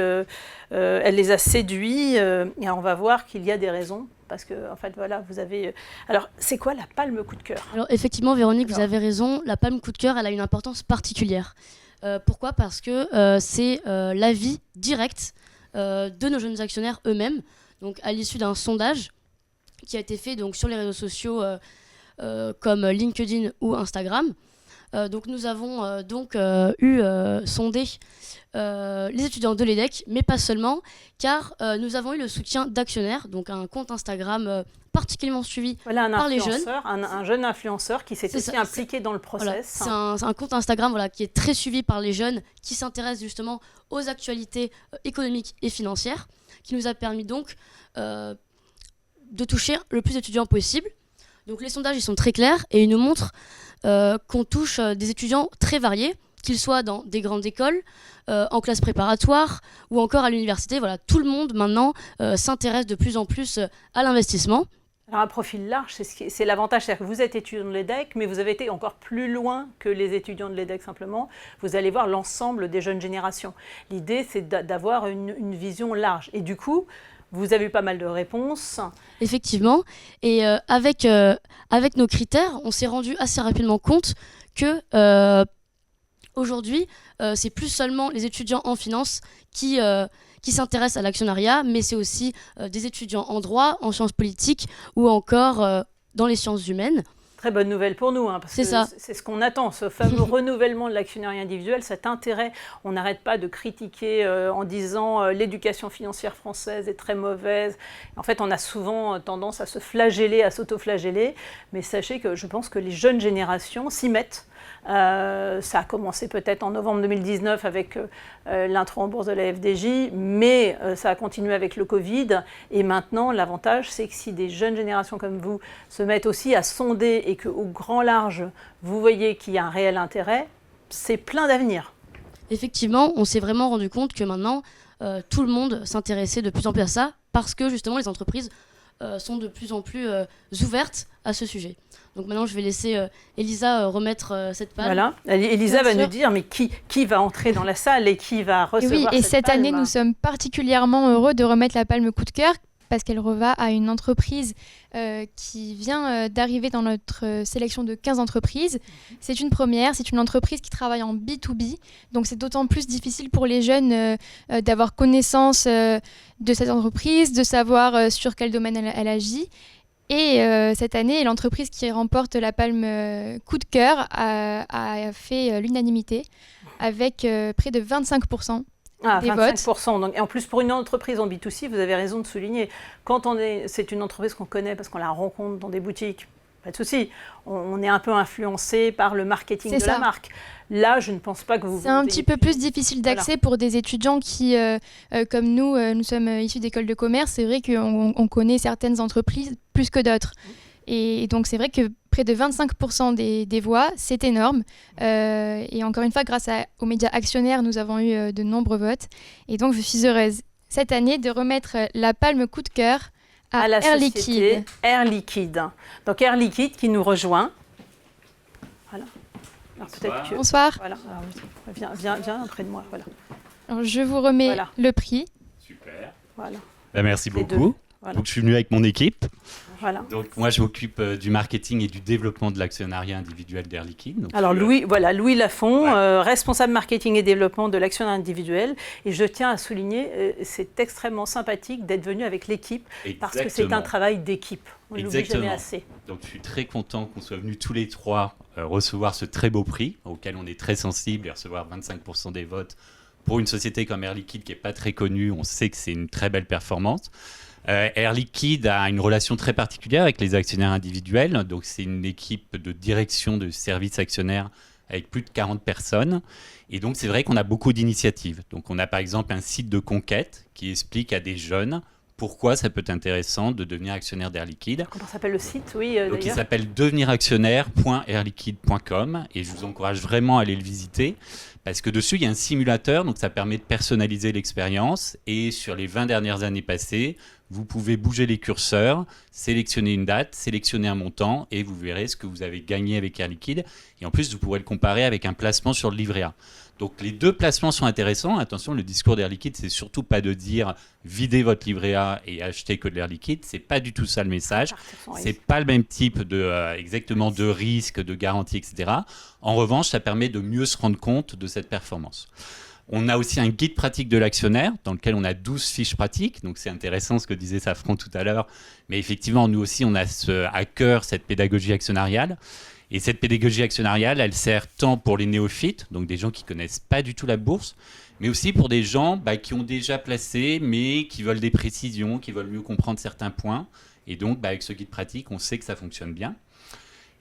elle les a séduits, et on va voir qu'il y a des raisons. Parce que, en fait, voilà, vous avez... Alors, c'est quoi la palme coup de cœur ? Alors, effectivement, Véronique, vous avez raison, la palme coup de cœur, elle a une importance particulière. Pourquoi ? Parce que c'est l'avis direct de nos jeunes actionnaires eux-mêmes, donc à l'issue d'un sondage qui a été fait donc, sur les réseaux sociaux comme LinkedIn ou Instagram. Donc nous avons sondé les étudiants de l'EDEC, mais pas seulement, car nous avons eu le soutien d'actionnaires, donc un compte Instagram particulièrement suivi par les jeunes. Un jeune influenceur qui s'est aussi impliqué dans le process. Voilà, c'est un compte Instagram qui est très suivi par les jeunes, qui s'intéresse justement aux actualités économiques et financières, qui nous a permis donc de toucher le plus d'étudiants possible. Donc les sondages ils sont très clairs et ils nous montrent qu'on touche des étudiants très variés, qu'ils soient dans des grandes écoles, en classe préparatoire ou encore à l'université. Voilà, tout le monde maintenant s'intéresse de plus en plus à l'investissement. Alors un profil large, c'est l'avantage, c'est que vous êtes étudiant de l'EDEC, mais vous avez été encore plus loin que les étudiants de l'EDEC simplement. Vous allez voir l'ensemble des jeunes générations. L'idée, c'est d'avoir une vision large. Et du coup, vous avez eu pas mal de réponses. Effectivement. Et avec nos critères, on s'est rendu assez rapidement compte que aujourd'hui, c'est plus seulement les étudiants en finance qui s'intéressent à l'actionnariat, mais c'est aussi des étudiants en droit, en sciences politiques ou encore dans les sciences humaines. Très bonne nouvelle pour nous, parce que c'est ce qu'on attend, ce fameux renouvellement de l'actionnariat individuel, cet intérêt. On n'arrête pas de critiquer en disant l'éducation financière française est très mauvaise. En fait, on a souvent tendance à se flageller, à s'auto-flageller, mais sachez que je pense que les jeunes générations s'y mettent. Ça a commencé peut-être en novembre 2019 avec l'intro en bourse de la FDJ, mais ça a continué avec le Covid. Et maintenant, l'avantage, c'est que si des jeunes générations comme vous se mettent aussi à sonder et qu'au grand large, vous voyez qu'il y a un réel intérêt, c'est plein d'avenir. Effectivement, on s'est vraiment rendu compte que maintenant, tout le monde s'intéressait de plus en plus à ça, parce que justement, les entreprises sont de plus en plus ouvertes à ce sujet. Donc maintenant, je vais laisser Elisa remettre cette palme. Voilà, Elisa va nous dire mais qui va entrer dans la salle et qui va recevoir cette palme. Et cette année, nous sommes particulièrement heureux de remettre la palme coup de cœur parce qu'elle reva à une entreprise qui vient d'arriver dans notre sélection de 15 entreprises. C'est une première, c'est une entreprise qui travaille en B2B, donc c'est d'autant plus difficile pour les jeunes d'avoir connaissance de cette entreprise, de savoir sur quel domaine elle agit. Et cette année, l'entreprise qui remporte la palme coup de cœur a fait l'unanimité avec près de 25% des votes. 25%. Donc, et en plus, pour une entreprise en B2C, vous avez raison de souligner, quand c'est une entreprise qu'on connaît parce qu'on la rencontre dans des boutiques, pas de souci, on est un peu influencé par le marketing de la marque. Là, je ne pense pas que vous... C'est un petit peu plus difficile d'accès pour des étudiants qui, comme nous sommes issus d'écoles de commerce, c'est vrai qu'on connaît certaines entreprises plus que d'autres. Et donc, c'est vrai que près de 25% des voix, c'est énorme. Et encore une fois, grâce aux médias actionnaires, nous avons eu de nombreux votes. Et donc, je suis heureuse cette année de remettre la palme coup de cœur à la Air société Liquide. Air Liquide. Donc, Air Liquide qui nous rejoint. Voilà. Alors, peut-être que... Bonsoir. Voilà. Alors, viens près de moi. Voilà. Alors, je vous remets le prix. Super. Voilà. Merci beaucoup. Voilà. Donc, je suis venu avec mon équipe. Voilà. Donc moi, je m'occupe du marketing et du développement de l'actionnariat individuel d'Air Liquide. Donc, alors Louis Lafont, responsable marketing et développement de l'actionnariat individuel. Et je tiens à souligner, c'est extrêmement sympathique d'être venu avec l'équipe parce que c'est un travail d'équipe. On ne l'oublie jamais assez. Donc je suis très content qu'on soit venus tous les trois recevoir ce très beau prix auquel on est très sensible et recevoir 25% des votes. Pour une société comme Air Liquide qui n'est pas très connue, on sait que c'est une très belle performance. Air Liquide a une relation très particulière avec les actionnaires individuels. Donc, c'est une équipe de direction de services actionnaires avec plus de 40 personnes. Et donc, c'est vrai qu'on a beaucoup d'initiatives. Donc, on a par exemple un site de conquête qui explique à des jeunes pourquoi ça peut être intéressant de devenir actionnaire d'Air Liquide. Comment s'appelle le site, oui, donc, il s'appelle deveniractionnaire.airliquide.com et je vous encourage vraiment à aller le visiter parce que dessus, il y a un simulateur, donc ça permet de personnaliser l'expérience et sur les 20 dernières années passées, vous pouvez bouger les curseurs, sélectionner une date, sélectionner un montant et vous verrez ce que vous avez gagné avec Air Liquide. Et en plus, vous pourrez le comparer avec un placement sur le livret A. Donc les deux placements sont intéressants. Attention, le discours d'Air Liquide, c'est surtout pas de dire videz votre livret A et achetez que de l'Air Liquide. C'est pas du tout ça le message. C'est pas le même type exactement de risque, de garantie, etc. En revanche, ça permet de mieux se rendre compte de cette performance. On a aussi un guide pratique de l'actionnaire dans lequel on a 12 fiches pratiques. Donc, c'est intéressant ce que disait Safran tout à l'heure. Mais effectivement, nous aussi, on a à cœur cette pédagogie actionnariale. Et cette pédagogie actionnariale, elle sert tant pour les néophytes, donc des gens qui ne connaissent pas du tout la bourse, mais aussi pour des gens qui ont déjà placé, mais qui veulent des précisions, qui veulent mieux comprendre certains points. Et donc, avec ce guide pratique, on sait que ça fonctionne bien.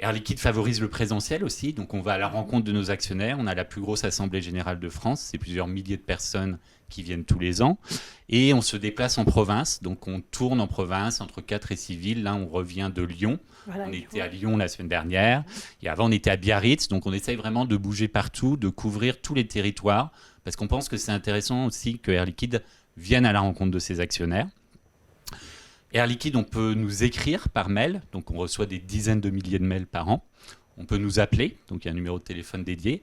Air Liquide favorise le présentiel aussi, donc on va à la rencontre de nos actionnaires. On a la plus grosse assemblée générale de France, c'est plusieurs milliers de personnes qui viennent tous les ans. Et on se déplace en province, donc on tourne en province entre 4 et 6 villes. Là, on revient de Lyon. Voilà, on était à Lyon la semaine dernière. Et avant, on était à Biarritz. Donc on essaye vraiment de bouger partout, de couvrir tous les territoires, parce qu'on pense que c'est intéressant aussi que Air Liquide vienne à la rencontre de ses actionnaires. Air Liquide, on peut nous écrire par mail, donc on reçoit des dizaines de milliers de mails par an. On peut nous appeler, donc il y a un numéro de téléphone dédié.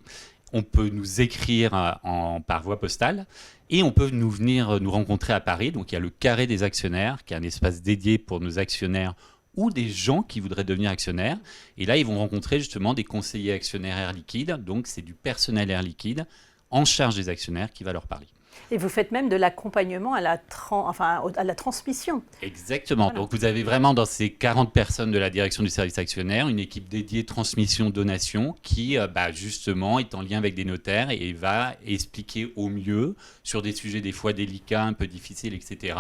On peut nous écrire par voie postale et on peut venir nous rencontrer à Paris. Donc il y a le Carré des actionnaires, qui est un espace dédié pour nos actionnaires ou des gens qui voudraient devenir actionnaires. Et là, ils vont rencontrer justement des conseillers actionnaires Air Liquide. Donc c'est du personnel Air Liquide en charge des actionnaires qui va leur parler. Et vous faites même de l'accompagnement à la transmission. Exactement. Voilà. Donc vous avez vraiment dans ces 40 personnes de la direction du service actionnaire une équipe dédiée transmission-donation qui justement est en lien avec des notaires et va expliquer au mieux sur des sujets des fois délicats, un peu difficiles, etc.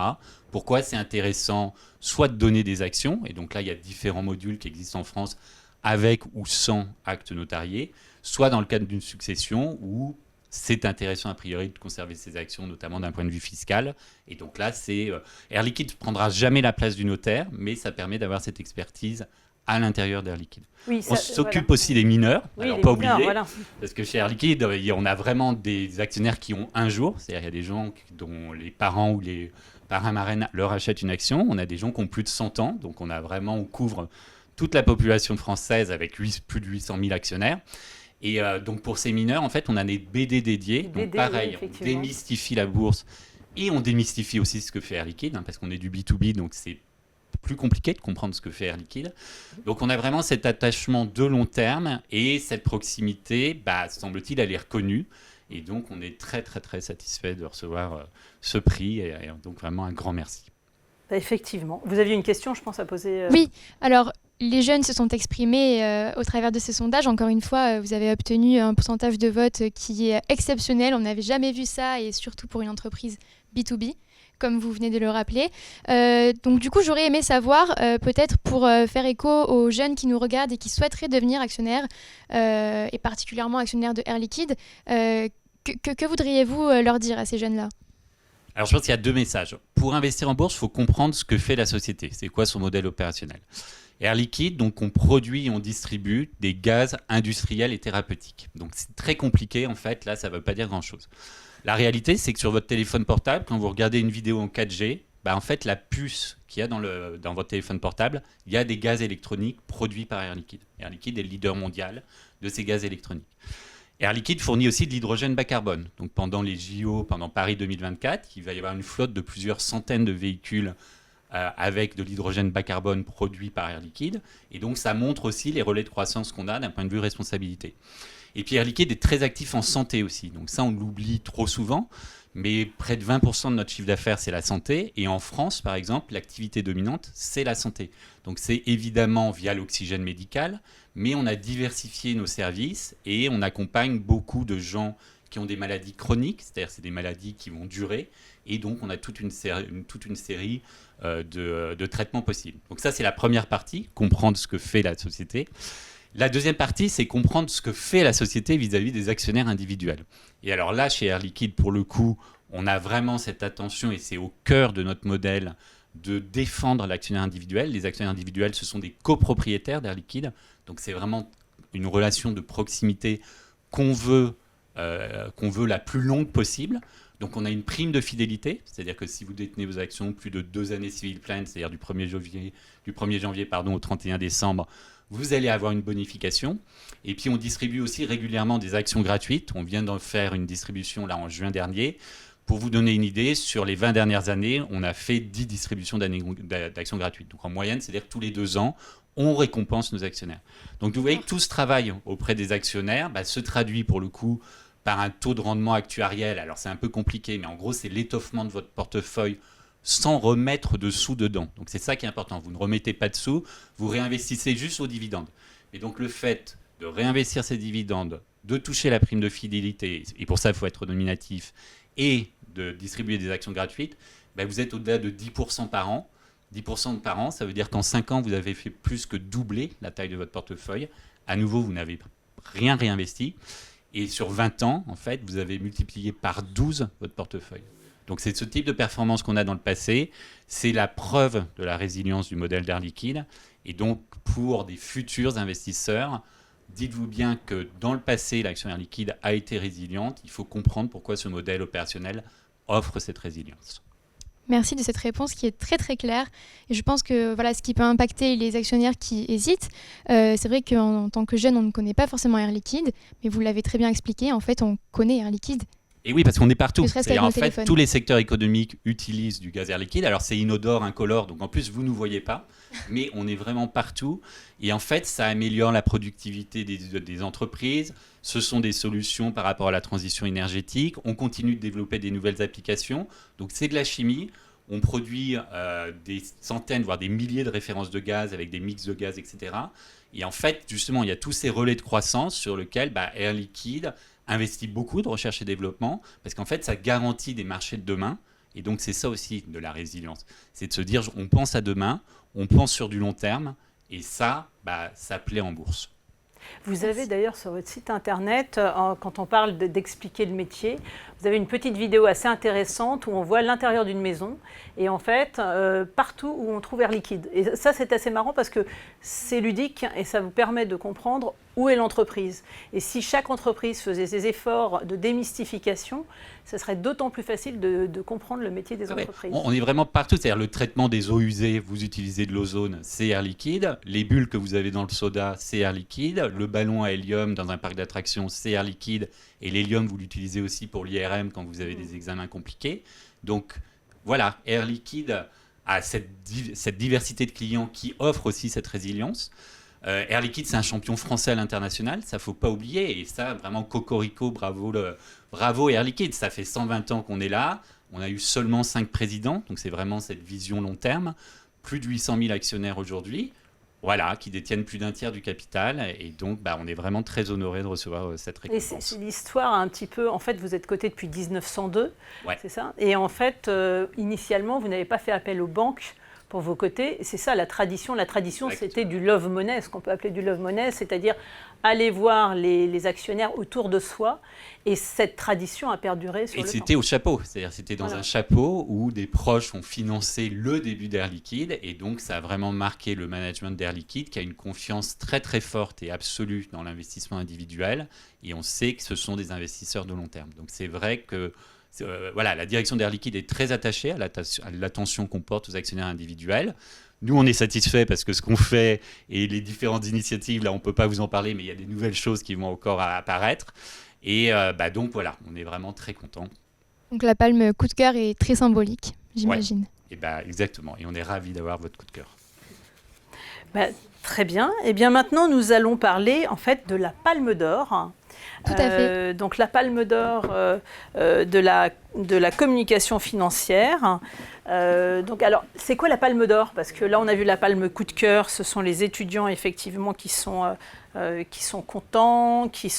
Pourquoi c'est intéressant soit de donner des actions, et donc là il y a différents modules qui existent en France avec ou sans acte notarié, soit dans le cadre d'une succession où c'est intéressant a priori de conserver ses actions, notamment d'un point de vue fiscal. Et donc là, Air Liquide ne prendra jamais la place du notaire, mais ça permet d'avoir cette expertise à l'intérieur d'Air Liquide. Oui, on s'occupe aussi des mineurs, alors pas oublier, parce que chez Air Liquide, on a vraiment des actionnaires qui ont un jour, c'est-à-dire il y a des gens dont les parents ou les parrains-marraines leur achètent une action, on a des gens qui ont plus de 100 ans, donc on couvre toute la population française avec plus de 800 000 actionnaires. Et donc pour ces mineurs, en fait, on a des BD dédiés. Donc pareil, on démystifie la bourse Et on démystifie aussi ce que fait Air Liquide, hein, parce qu'on est du B2B, donc c'est plus compliqué de comprendre ce que fait Air Liquide. Donc on a vraiment cet attachement de long terme et cette proximité, semble-t-il, elle est reconnue. Et donc on est très très très satisfait de recevoir ce prix et donc vraiment un grand merci. Effectivement. Vous aviez une question, je pense, à poser Oui, alors les jeunes se sont exprimés au travers de ces sondages. Encore une fois, vous avez obtenu un pourcentage de vote qui est exceptionnel. On n'avait jamais vu ça, et surtout pour une entreprise B2B, comme vous venez de le rappeler. Donc du coup, j'aurais aimé savoir, peut-être pour faire écho aux jeunes qui nous regardent et qui souhaiteraient devenir actionnaires, et particulièrement actionnaires de Air Liquide, que voudriez-vous leur dire à ces jeunes-là ? Alors je pense qu'il y a 2 messages. Pour investir en bourse, il faut comprendre ce que fait la société. C'est quoi son modèle opérationnel. Air Liquide, donc on produit et on distribue des gaz industriels et thérapeutiques. Donc c'est très compliqué en fait, là ça ne veut pas dire grand-chose. La réalité, c'est que sur votre téléphone portable, quand vous regardez une vidéo en 4G, en fait la puce qu'il y a dans votre téléphone portable, il y a des gaz électroniques produits par Air Liquide. Air Liquide est le leader mondial de ces gaz électroniques. Air Liquide fournit aussi de l'hydrogène bas carbone. Donc pendant les JO, pendant Paris 2024, il va y avoir une flotte de plusieurs centaines de véhicules avec de l'hydrogène bas carbone produit par Air Liquide. Et donc ça montre aussi les relais de croissance qu'on a d'un point de vue responsabilité. Et puis Air Liquide est très actif en santé aussi. Donc ça, on l'oublie trop souvent. Mais près de 20% de notre chiffre d'affaires, c'est la santé. Et en France, par exemple, l'activité dominante, c'est la santé. Donc c'est évidemment via l'oxygène médical, mais on a diversifié nos services et on accompagne beaucoup de gens qui ont des maladies chroniques, c'est-à-dire c'est des maladies qui vont durer. Et donc on a toute une série de traitements possibles. Donc ça, c'est la première partie, comprendre ce que fait la société. La deuxième partie, c'est comprendre ce que fait la société vis-à-vis des actionnaires individuels. Et alors là, chez Air Liquide, pour le coup, on a vraiment cette attention, et c'est au cœur de notre modèle, de défendre l'actionnaire individuel. Les actionnaires individuels, ce sont des copropriétaires d'Air Liquide. Donc c'est vraiment une relation de proximité qu'on veut la plus longue possible. Donc on a une prime de fidélité, c'est-à-dire que si vous détenez vos actions plus de 2 années civil plan, c'est-à-dire du 1er janvier au 31 décembre, vous allez avoir une bonification. Et puis on distribue aussi régulièrement des actions gratuites. On vient d'en faire une distribution là en juin dernier. Pour vous donner une idée, sur les 20 dernières années, on a fait 10 distributions d'actions gratuites. Donc en moyenne, c'est-à-dire que tous les 2 ans, on récompense nos actionnaires. Donc vous voyez que tout ce travail auprès des actionnaires se traduit pour le coup par un taux de rendement actuariel. Alors c'est un peu compliqué, mais en gros, c'est l'étoffement de votre portefeuille sans remettre de sous dedans. Donc c'est ça qui est important. Vous ne remettez pas de sous, vous réinvestissez juste aux dividendes. Et donc le fait de réinvestir ces dividendes, de toucher la prime de fidélité, et pour ça il faut être nominatif, et de distribuer des actions gratuites, vous êtes au-delà de 10% par an. 10% par an, ça veut dire qu'en 5 ans, vous avez fait plus que doubler la taille de votre portefeuille. À nouveau, vous n'avez rien réinvesti. Et sur 20 ans, en fait, vous avez multiplié par 12 votre portefeuille. Donc c'est ce type de performance qu'on a dans le passé. C'est la preuve de la résilience du modèle d'Air Liquide. Et donc, pour des futurs investisseurs, dites-vous bien que dans le passé, l'action Air Liquide a été résiliente. Il faut comprendre pourquoi ce modèle opérationnel offre cette résilience. Merci de cette réponse qui est très très claire. Et je pense que voilà, ce qui peut impacter les actionnaires qui hésitent, c'est vrai qu'en tant que jeune, on ne connaît pas forcément Air Liquide, mais vous l'avez très bien expliqué, en fait, on connaît Air Liquide. Et oui, parce qu'on est partout. C'est-à-dire en fait, tous les secteurs économiques utilisent du gaz Air Liquide. Alors c'est inodore, incolore, donc en plus vous ne nous voyez pas, mais on est vraiment partout. Et en fait, ça améliore la productivité des entreprises. Ce sont des solutions par rapport à la transition énergétique. On continue de développer des nouvelles applications. Donc c'est de la chimie. On produit des centaines, voire des milliers de références de gaz avec des mix de gaz, etc. Et en fait, justement, il y a tous ces relais de croissance sur lesquels Air Liquide investit beaucoup de recherche et développement, parce qu'en fait, ça garantit des marchés de demain. Et donc, c'est ça aussi de la résilience. C'est de se dire, on pense à demain, on pense sur du long terme, et ça, ça plaît en bourse. Vous avez d'ailleurs sur votre site internet, quand on parle d'expliquer le métier, vous avez une petite vidéo assez intéressante où on voit l'intérieur d'une maison et en fait, partout où on trouve Air Liquide. Et ça, c'est assez marrant parce que c'est ludique et ça vous permet de comprendre où est l'entreprise. Et si chaque entreprise faisait ses efforts de démystification, ce serait d'autant plus facile de comprendre le métier des entreprises. On est vraiment partout. C'est-à-dire le traitement des eaux usées, vous utilisez de l'ozone, c'est Air Liquide. Les bulles que vous avez dans le soda, c'est Air Liquide. Le ballon à hélium dans un parc d'attractions, c'est Air Liquide. Et l'hélium, vous l'utilisez aussi pour l'IRM quand vous avez des examens compliqués. Donc voilà, Air Liquide a cette diversité de clients qui offre aussi cette résilience. Air Liquide, c'est un champion français à l'international, ça ne faut pas oublier. Et ça, vraiment, cocorico, bravo Air Liquide. Ça fait 120 ans qu'on est là. On a eu seulement 5 présidents, donc c'est vraiment cette vision long terme. Plus de 800 000 actionnaires aujourd'hui, voilà, qui détiennent plus d'un tiers du capital. Et donc, on est vraiment très honorés de recevoir cette récompense. Et c'est l'histoire un petit peu... En fait, vous êtes coté depuis 1902, ouais. C'est ça? Et en fait, initialement, vous n'avez pas fait appel aux banques pour vos côtés. C'est ça la tradition. La tradition, c'était du love money, ce qu'on peut appeler du love money, c'est-à-dire aller voir les actionnaires autour de soi. Et cette tradition a perduré sur le temps. Et c'était au chapeau, c'est-à-dire c'était dans un chapeau où des proches ont financé le début d'Air Liquide. Et donc, ça a vraiment marqué le management d'Air Liquide qui a une confiance très très forte et absolue dans l'investissement individuel. Et on sait que ce sont des investisseurs de long terme. Donc, c'est vrai que voilà, la direction d'Air Liquide est très attachée à l'attention qu'on porte aux actionnaires individuels. Nous, on est satisfaits parce que ce qu'on fait et les différentes initiatives, là, on ne peut pas vous en parler, mais il y a des nouvelles choses qui vont encore apparaître. Et donc, voilà, on est vraiment très contents. Donc, la palme coup de cœur est très symbolique, j'imagine. Ouais. Et exactement. Et on est ravis d'avoir votre coup de cœur. Très bien. Et bien maintenant, nous allons parler, en fait, de la Palme d'Or. Tout à fait. Donc la Palme d'Or de la communication financière. Donc alors, c'est quoi la Palme d'Or? Parce que là, on a vu la Palme coup de cœur. Ce sont les étudiants effectivement qui sont contents, qui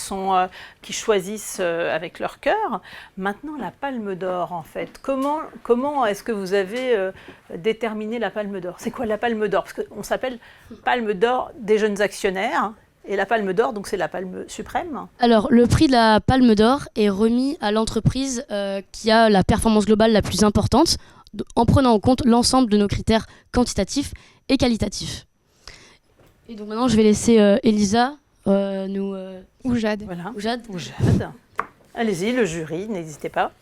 choisissent avec leur cœur. Maintenant, la Palme d'Or, en fait, comment est-ce que vous avez déterminé la Palme d'Or? C'est quoi la Palme d'Or? Parce qu'on s'appelle Palme d'Or des jeunes actionnaires. Et la Palme d'Or, donc c'est la palme suprême. Alors, le prix de la Palme d'Or est remis à l'entreprise qui a la performance globale la plus importante, en prenant en compte l'ensemble de nos critères quantitatifs et qualitatifs. Et donc maintenant, je vais laisser Elisa ou Jade. Voilà. Ou Jade. Allez-y, le jury, n'hésitez pas.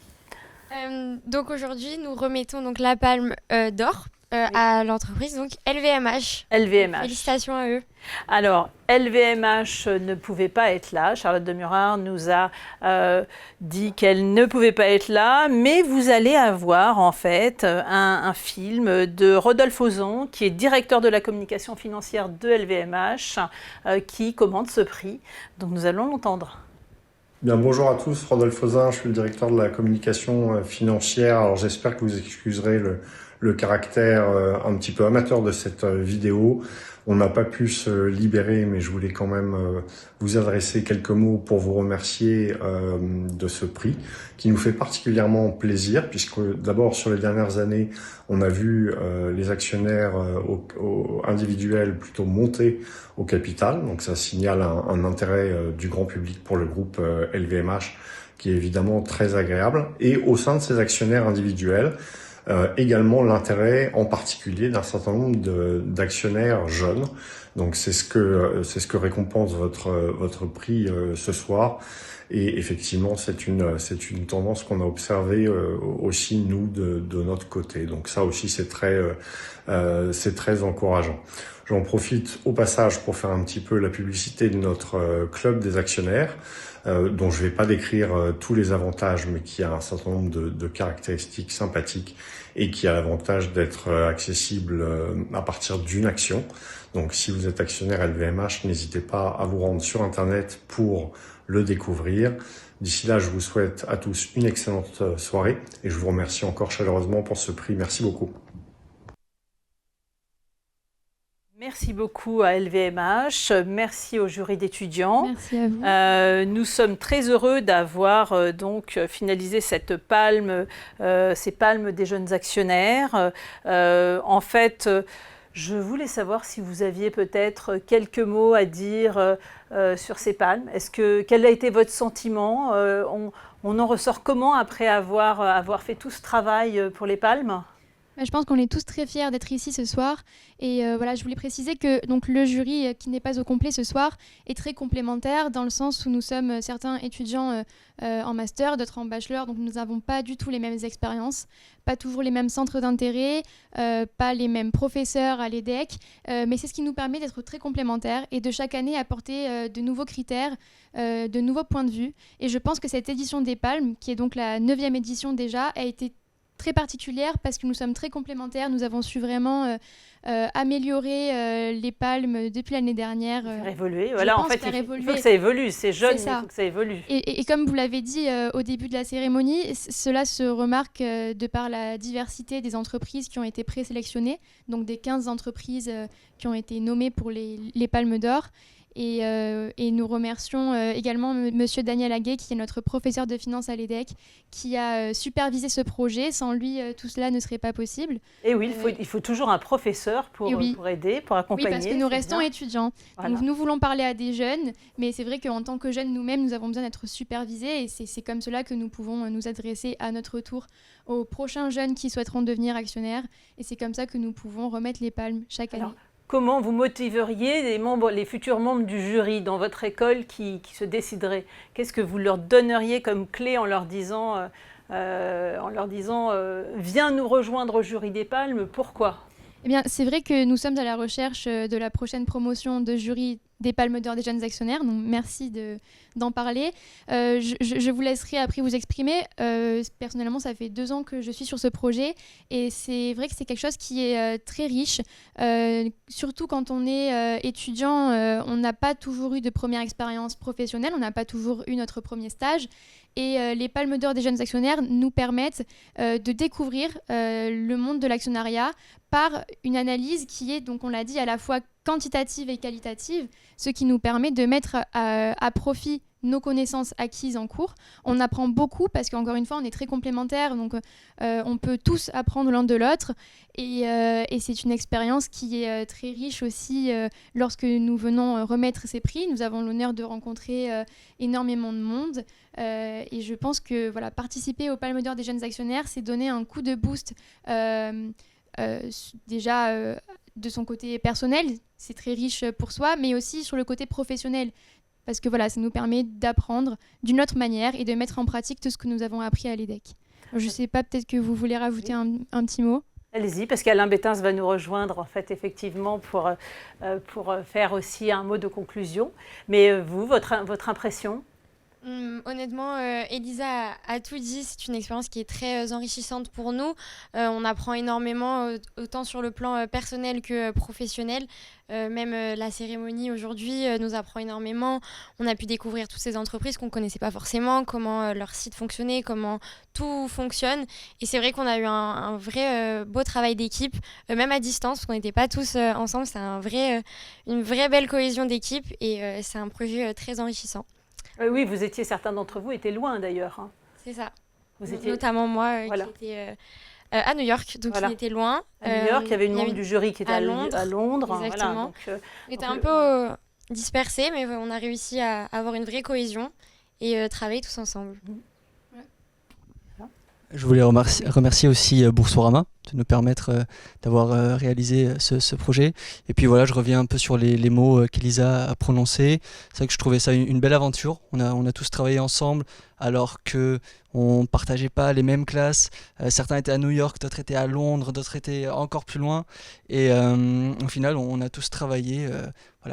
Donc aujourd'hui, nous remettons donc la Palme d'Or à l'entreprise, donc LVMH. LVMH. Félicitations à eux. Alors, LVMH ne pouvait pas être là. Charlotte de Murard nous a dit qu'elle ne pouvait pas être là, mais vous allez avoir en fait un film de Rodolphe Ozon, qui est directeur de la communication financière de LVMH, qui commande ce prix. Donc nous allons l'entendre. Bien, bonjour à tous, Rodolphe Ozon, je suis le directeur de la communication financière. Alors j'espère que vous excuserez le caractère un petit peu amateur de cette vidéo. On n'a pas pu se libérer, mais je voulais quand même vous adresser quelques mots pour vous remercier de ce prix, qui nous fait particulièrement plaisir, puisque d'abord sur les dernières années, on a vu les actionnaires individuels plutôt monter au capital, donc ça signale un intérêt du grand public pour le groupe LVMH, qui est évidemment très agréable. Et au sein de ces actionnaires individuels, également l'intérêt en particulier d'un certain nombre d'actionnaires jeunes. Donc c'est ce que récompense votre prix ce soir. Et effectivement, c'est une tendance qu'on a observée aussi nous de notre côté. Donc ça aussi c'est très encourageant. J'en profite au passage pour faire un petit peu la publicité de notre club des actionnaires, dont je ne vais pas décrire tous les avantages, mais qui a un certain nombre de caractéristiques sympathiques et qui a l'avantage d'être accessible à partir d'une action. Donc si vous êtes actionnaire LVMH, n'hésitez pas à vous rendre sur Internet pour le découvrir. D'ici là, je vous souhaite à tous une excellente soirée et je vous remercie encore chaleureusement pour ce prix. Merci beaucoup. Merci beaucoup à LVMH, merci au jury d'étudiants. Merci à vous. Nous sommes très heureux d'avoir donc finalisé cette palme, ces palmes des jeunes actionnaires. En fait, je voulais savoir si vous aviez peut-être quelques mots à dire sur ces palmes. Quel a été votre sentiment? On en ressort comment après avoir fait tout ce travail pour les palmes? Je pense qu'on est tous très fiers d'être ici ce soir. Et voilà, je voulais préciser que donc, le jury qui n'est pas au complet ce soir est très complémentaire dans le sens où nous sommes certains étudiants en master, d'autres en bachelor. Donc nous n'avons pas du tout les mêmes expériences, pas toujours les mêmes centres d'intérêt, pas les mêmes professeurs à l'EDEC. Mais c'est ce qui nous permet d'être très complémentaires et de chaque année apporter de nouveaux critères, de nouveaux points de vue. Et je pense que cette édition des Palmes, qui est donc la 9e édition déjà, a été très particulière parce que nous sommes très complémentaires. Nous avons su vraiment améliorer les palmes depuis l'année dernière. Faire évoluer. Voilà, en fait, il faut que ça évolue. C'est jeune, mais il faut que ça évolue. Et comme vous l'avez dit au début de la cérémonie, cela se remarque de par la diversité des entreprises qui ont été présélectionnées, donc des 15 entreprises qui ont été nommées pour les Palmes d'Or. Et nous remercions également Monsieur Daniel Aguet, qui est notre professeur de finance à l'EDEC, qui a supervisé ce projet. Sans lui, tout cela ne serait pas possible. Et oui, il faut toujours un professeur pour aider, pour accompagner. Oui, parce que nous restons étudiants. Voilà. Donc nous voulons parler à des jeunes, mais c'est vrai qu'en tant que jeunes, nous-mêmes, nous avons besoin d'être supervisés. Et c'est comme cela que nous pouvons nous adresser à notre tour aux prochains jeunes qui souhaiteront devenir actionnaires. Et c'est comme ça que nous pouvons remettre les palmes chaque année. Comment vous motiveriez les futurs membres du jury dans votre école qui se décideraient? Qu'est-ce que vous leur donneriez comme clé en leur disant viens nous rejoindre au jury des Palmes, pourquoi? Eh bien, c'est vrai que nous sommes à la recherche de la prochaine promotion de jury des Palmes d'Or des jeunes actionnaires, donc merci d'en parler. Je vous laisserai après vous exprimer. Personnellement, ça fait 2 ans que je suis sur ce projet et c'est vrai que c'est quelque chose qui est très riche. Surtout quand on est étudiant, on n'a pas toujours eu de première expérience professionnelle, on n'a pas toujours eu notre premier stage. Et les Palmes d'Or des jeunes actionnaires nous permettent de découvrir le monde de l'actionnariat par une analyse qui est, donc on l'a dit, à la fois quantitative et qualitative, ce qui nous permet de mettre à profit nos connaissances acquises en cours. On apprend beaucoup parce qu'encore une fois, on est très complémentaires, donc on peut tous apprendre l'un de l'autre. Et c'est une expérience qui est très riche aussi lorsque nous venons remettre ces prix. Nous avons l'honneur de rencontrer énormément de monde. Et je pense que participer au Palme d'Or des jeunes actionnaires, c'est donner un coup de boost déjà de son côté personnel, c'est très riche pour soi, mais aussi sur le côté professionnel. Parce que ça nous permet d'apprendre d'une autre manière et de mettre en pratique tout ce que nous avons appris à l'EDEC. Je ne sais pas, peut-être que vous voulez rajouter un petit mot? Allez-y, parce qu'Alain Bétins va nous rejoindre, en fait, effectivement, pour faire aussi un mot de conclusion. Mais vous, votre impression? Honnêtement, Elisa a tout dit. C'est une expérience qui est très enrichissante pour nous. On apprend énormément, autant sur le plan personnel que professionnel. Même la cérémonie aujourd'hui nous apprend énormément. On a pu découvrir toutes ces entreprises qu'on ne connaissait pas forcément, comment leur site fonctionnait, comment tout fonctionne. Et c'est vrai qu'on a eu un vrai beau travail d'équipe, même à distance, parce qu'on n'était pas tous ensemble. C'est une vraie belle cohésion d'équipe et c'est un projet très enrichissant. Oui, certains d'entre vous étaient loin d'ailleurs. Hein. C'est ça. Vous étiez... Notamment moi qui étais à New York, donc il était loin. À New York, il y avait une membre du jury qui était à Londres. Exactement. On était un peu dispersés, mais on a réussi à avoir une vraie cohésion et travailler tous ensemble. Je voulais remercier aussi Boursorama de nous permettre d'avoir réalisé ce projet. Et puis voilà, je reviens un peu sur les mots qu'Elisa a prononcés. C'est vrai que je trouvais ça une belle aventure. On a tous travaillé ensemble alors qu'on ne partageait pas les mêmes classes. Certains étaient à New York, d'autres étaient à Londres, d'autres étaient encore plus loin. Et au final, on a tous travaillé,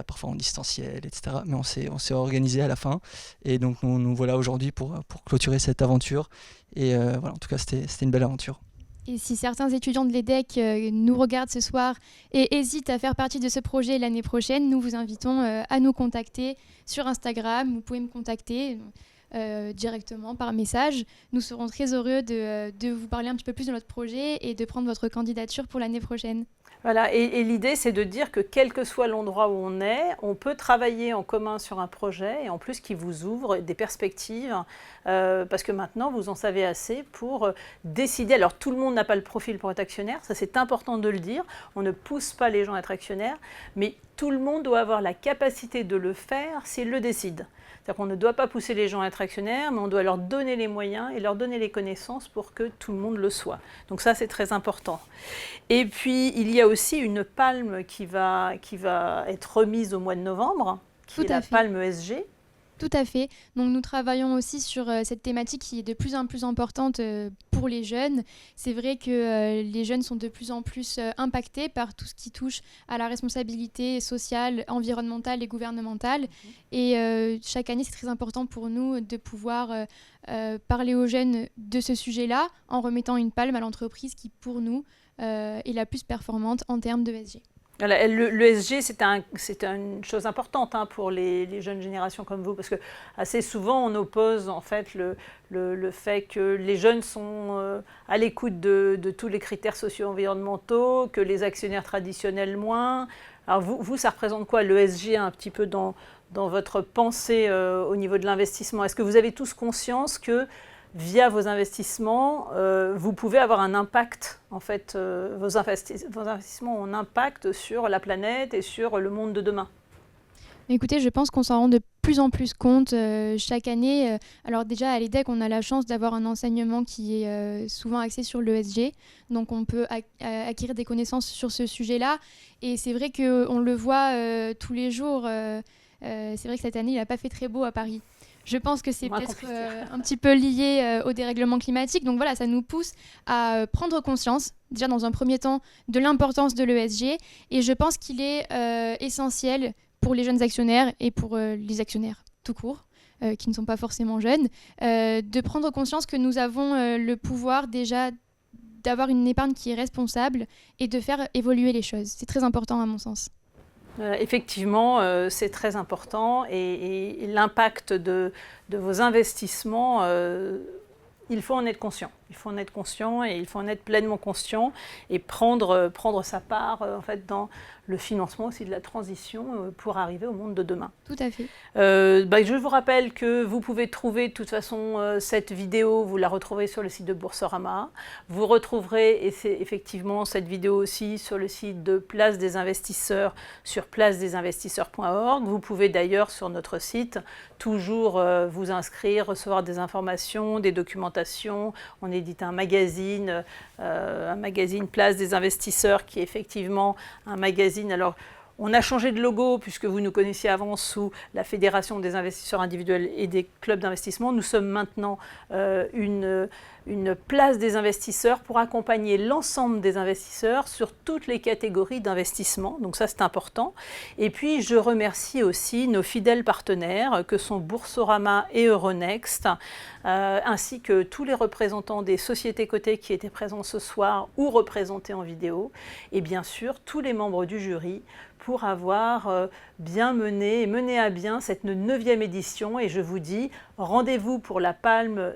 parfois en distanciel, etc. Mais on s'est organisé à la fin. Et donc nous voilà aujourd'hui pour clôturer cette aventure. Et en tout cas, c'était une belle aventure. Et si certains étudiants de l'EDEC nous regardent ce soir et hésitent à faire partie de ce projet l'année prochaine, nous vous invitons à nous contacter sur Instagram. Vous pouvez me contacter directement par message. Nous serons très heureux de vous parler un petit peu plus de notre projet et de prendre votre candidature pour l'année prochaine. Voilà, et l'idée, c'est de dire que quel que soit l'endroit où on est, on peut travailler en commun sur un projet et en plus qui vous ouvre des perspectives parce que maintenant, vous en savez assez pour décider. Alors, tout le monde n'a pas le profil pour être actionnaire, ça c'est important de le dire. On ne pousse pas les gens à être actionnaires, mais tout le monde doit avoir la capacité de le faire s'il le décide. C'est-à-dire qu'on ne doit pas pousser les gens à être actionnaires, mais on doit leur donner les moyens et leur donner les connaissances pour que tout le monde le soit. Donc ça, c'est très important. Et puis, il y a aussi une palme qui va être remise au mois de novembre, qui est la palme ESG. Tout à fait. Donc nous travaillons aussi sur cette thématique qui est de plus en plus importante pour les jeunes. C'est vrai que les jeunes sont de plus en plus impactés par tout ce qui touche à la responsabilité sociale, environnementale et gouvernementale. Et chaque année, c'est très important pour nous de pouvoir parler aux jeunes de ce sujet-là en remettant une palme à l'entreprise qui, pour nous, est la plus performante en termes d'ESG. L'ESG, c'est une chose importante pour les jeunes générations comme vous, parce que assez souvent on oppose en fait le fait que les jeunes sont à l'écoute de tous les critères socio-environnementaux, que les actionnaires traditionnels moins. Alors vous, ça représente quoi l'ESG un petit peu dans votre pensée au niveau de l'investissement? Est-ce que vous avez tous conscience que via vos investissements, vous pouvez avoir un impact, en fait, vos investissements ont un impact sur la planète et sur le monde de demain? Écoutez, je pense qu'on s'en rend de plus en plus compte chaque année. Alors déjà, à l'EDEC, on a la chance d'avoir un enseignement qui est souvent axé sur l'ESG. Donc on peut acquérir des connaissances sur ce sujet-là. Et c'est vrai qu'on le voit tous les jours. C'est vrai que cette année, il n'a pas fait très beau à Paris. Je pense que c'est peut-être un petit peu lié au dérèglement climatique. Donc voilà, ça nous pousse à prendre conscience, déjà dans un premier temps, de l'importance de l'ESG. Et je pense qu'il est essentiel pour les jeunes actionnaires et pour les actionnaires tout court, qui ne sont pas forcément jeunes, de prendre conscience que nous avons le pouvoir déjà d'avoir une épargne qui est responsable et de faire évoluer les choses. C'est très important à mon sens. Effectivement, c'est très important et l'impact de vos investissements, il faut en être conscient. Il faut en être conscient et il faut en être pleinement conscient et prendre sa part en fait, dans le financement aussi de la transition pour arriver au monde de demain. Tout à fait. Je vous rappelle que vous pouvez trouver de toute façon cette vidéo, vous la retrouverez sur le site de Boursorama. Vous retrouverez effectivement cette vidéo aussi sur le site de Place des Investisseurs sur placedésinvestisseurs.org. Vous pouvez d'ailleurs sur notre site toujours vous inscrire, recevoir des informations, des documentations. On édite un magazine Place des Investisseurs qui est effectivement un magazine. Alors, on a changé de logo puisque vous nous connaissiez avant sous la Fédération des investisseurs individuels et des clubs d'investissement. Nous sommes maintenant une place des investisseurs pour accompagner l'ensemble des investisseurs sur toutes les catégories d'investissement. Donc ça, c'est important. Et puis, je remercie aussi nos fidèles partenaires que sont Boursorama et Euronext, ainsi que tous les représentants des sociétés cotées qui étaient présents ce soir ou représentés en vidéo. Et bien sûr, tous les membres du jury pour avoir bien mené à bien cette 9e édition. Et je vous dis, rendez-vous pour la palme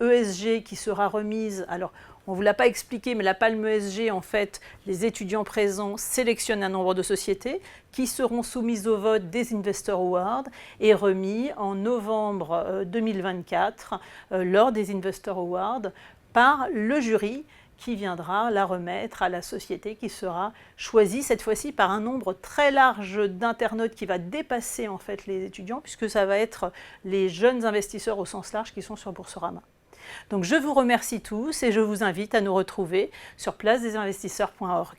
ESG qui sera remise. Alors, on ne vous l'a pas expliqué, mais la palme ESG, en fait, les étudiants présents sélectionnent un nombre de sociétés qui seront soumises au vote des Investor Awards et remis en novembre 2024 lors des Investor Awards par le jury qui viendra la remettre à la société qui sera choisie cette fois-ci par un nombre très large d'internautes qui va dépasser en fait les étudiants puisque ça va être les jeunes investisseurs au sens large qui sont sur Boursorama. Donc je vous remercie tous et je vous invite à nous retrouver sur placedésinvestisseurs.org.